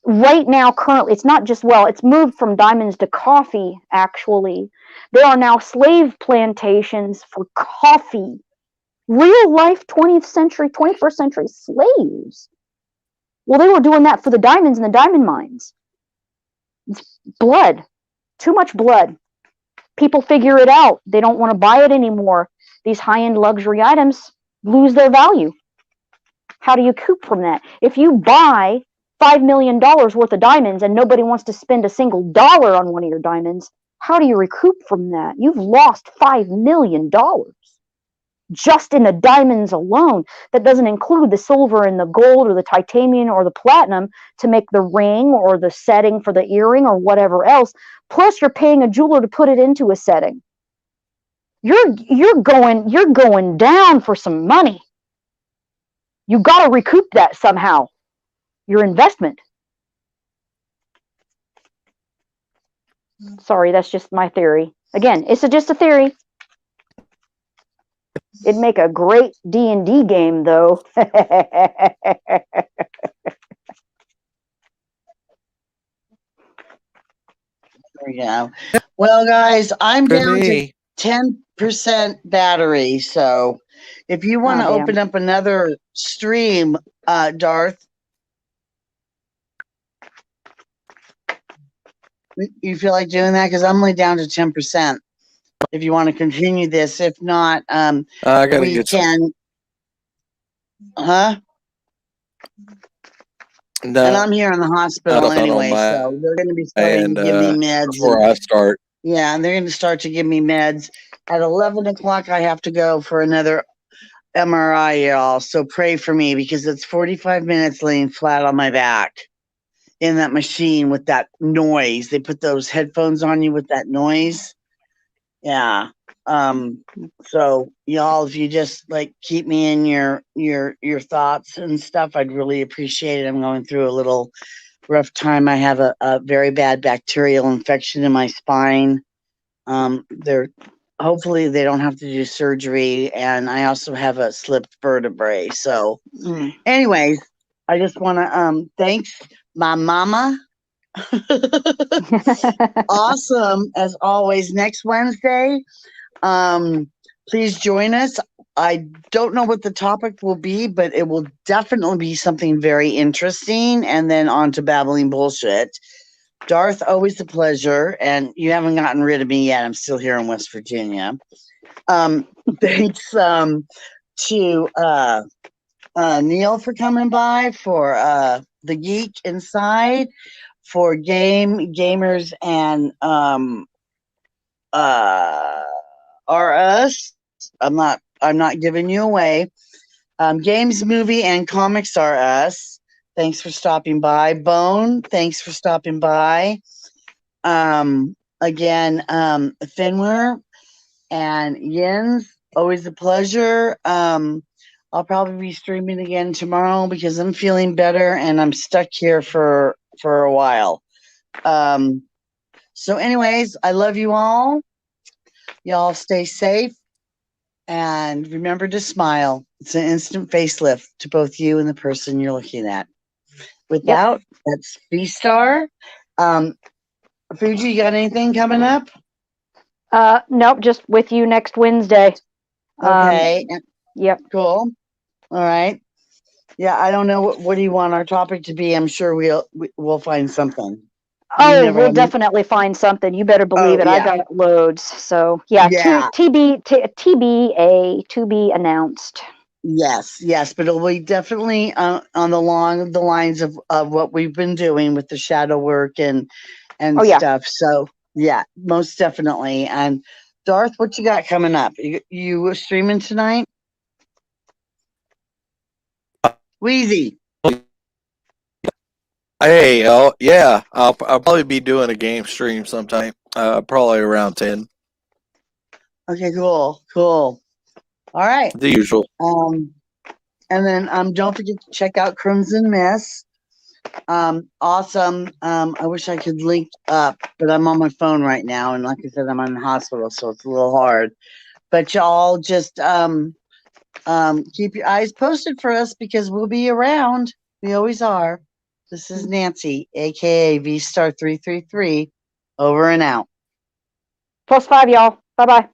right now currently? It's not just, it's moved from diamonds to coffee, actually. There are now slave plantations for coffee. Real life 20th century, 21st century slaves. Well, they were doing that for the diamonds in the diamond mines. It's blood. Too much blood. People figure it out. They don't want to buy it anymore. These high-end luxury items lose their value. How do you recoup from that? If you buy $5 million worth of diamonds and nobody wants to spend a single dollar on one of your diamonds, how do you recoup from that? You've lost $5 million just in the diamonds alone. That doesn't include the silver and the gold or the titanium or the platinum to make the ring or the setting for the earring or whatever else. Plus, you're paying a jeweler to put it into a setting. You're going down for some money. You got to recoup that somehow. Your investment. Sorry, that's just my theory. Again, it's just a theory. It'd make a great D&D game, though. There we go. Well, guys, I'm down to 10% battery. So if you want to open up another stream, Darth, you feel like doing that? Because I'm only down to 10%. If you want to continue this, if not, we can. Huh? No, and I'm here in the hospital anyway, so they're going to be starting to give me meds before I start. Yeah, and they're going to start to give me meds. At 11 o'clock, I have to go for another MRI, y'all. So pray for me because it's 45 minutes laying flat on my back in that machine with that noise. They put those headphones on you with that noise. Yeah. So y'all, if you just like keep me in your thoughts and stuff, I'd really appreciate it. I'm going through a little rough time. I have a very bad bacterial infection in my spine. Hopefully they don't have to do surgery, and I also have a slipped vertebrae. So anyways, I just want to thanks my mama. Awesome as always. Next Wednesday, please join us. I don't know what the topic will be, but it will definitely be something very interesting. And then on to Babbling Bullshit. Darth, always a pleasure. And you haven't gotten rid of me yet. I'm still here in West Virginia. Thanks to Neil for coming by, for the Geek Inside, for gamers and are us. I'm not giving you away. Games, movie, and comics are us. Thanks for stopping by. Bone, thanks for stopping by. Again, Finware and Yins, always a pleasure. I'll probably be streaming again tomorrow because I'm feeling better and I'm stuck here for a while. So anyways, I love you all. Y'all stay safe. And remember to smile. It's an instant facelift to both you and the person you're looking at. With that, that's B-Star. Fuji, you got anything coming up? Nope, just with you next Wednesday. Okay. Yep. Cool. All right. Yeah, I don't know. What do you want our topic to be? I'm sure we'll find something. Oh, we'll definitely find something. You better believe it. yeah. I got loads. So yeah, Yeah. TBA, to be announced. Yes, but it'll be definitely on the lines of what we've been doing with the shadow work and stuff. So yeah, most definitely. And Darth, what you got coming up? You streaming tonight? Wheezy. Hey, oh yeah, I'll probably be doing a game stream sometime. Probably around 10. Okay, cool. All right. The usual. And then don't forget to check out Crimson Mist. Awesome. I wish I could link up, but I'm on my phone right now, and like I said, I'm in the hospital, so it's a little hard. But y'all just keep your eyes posted for us because we'll be around. We always are. This is Nancy, aka V Star 333, over and out. +5, y'all. Bye bye.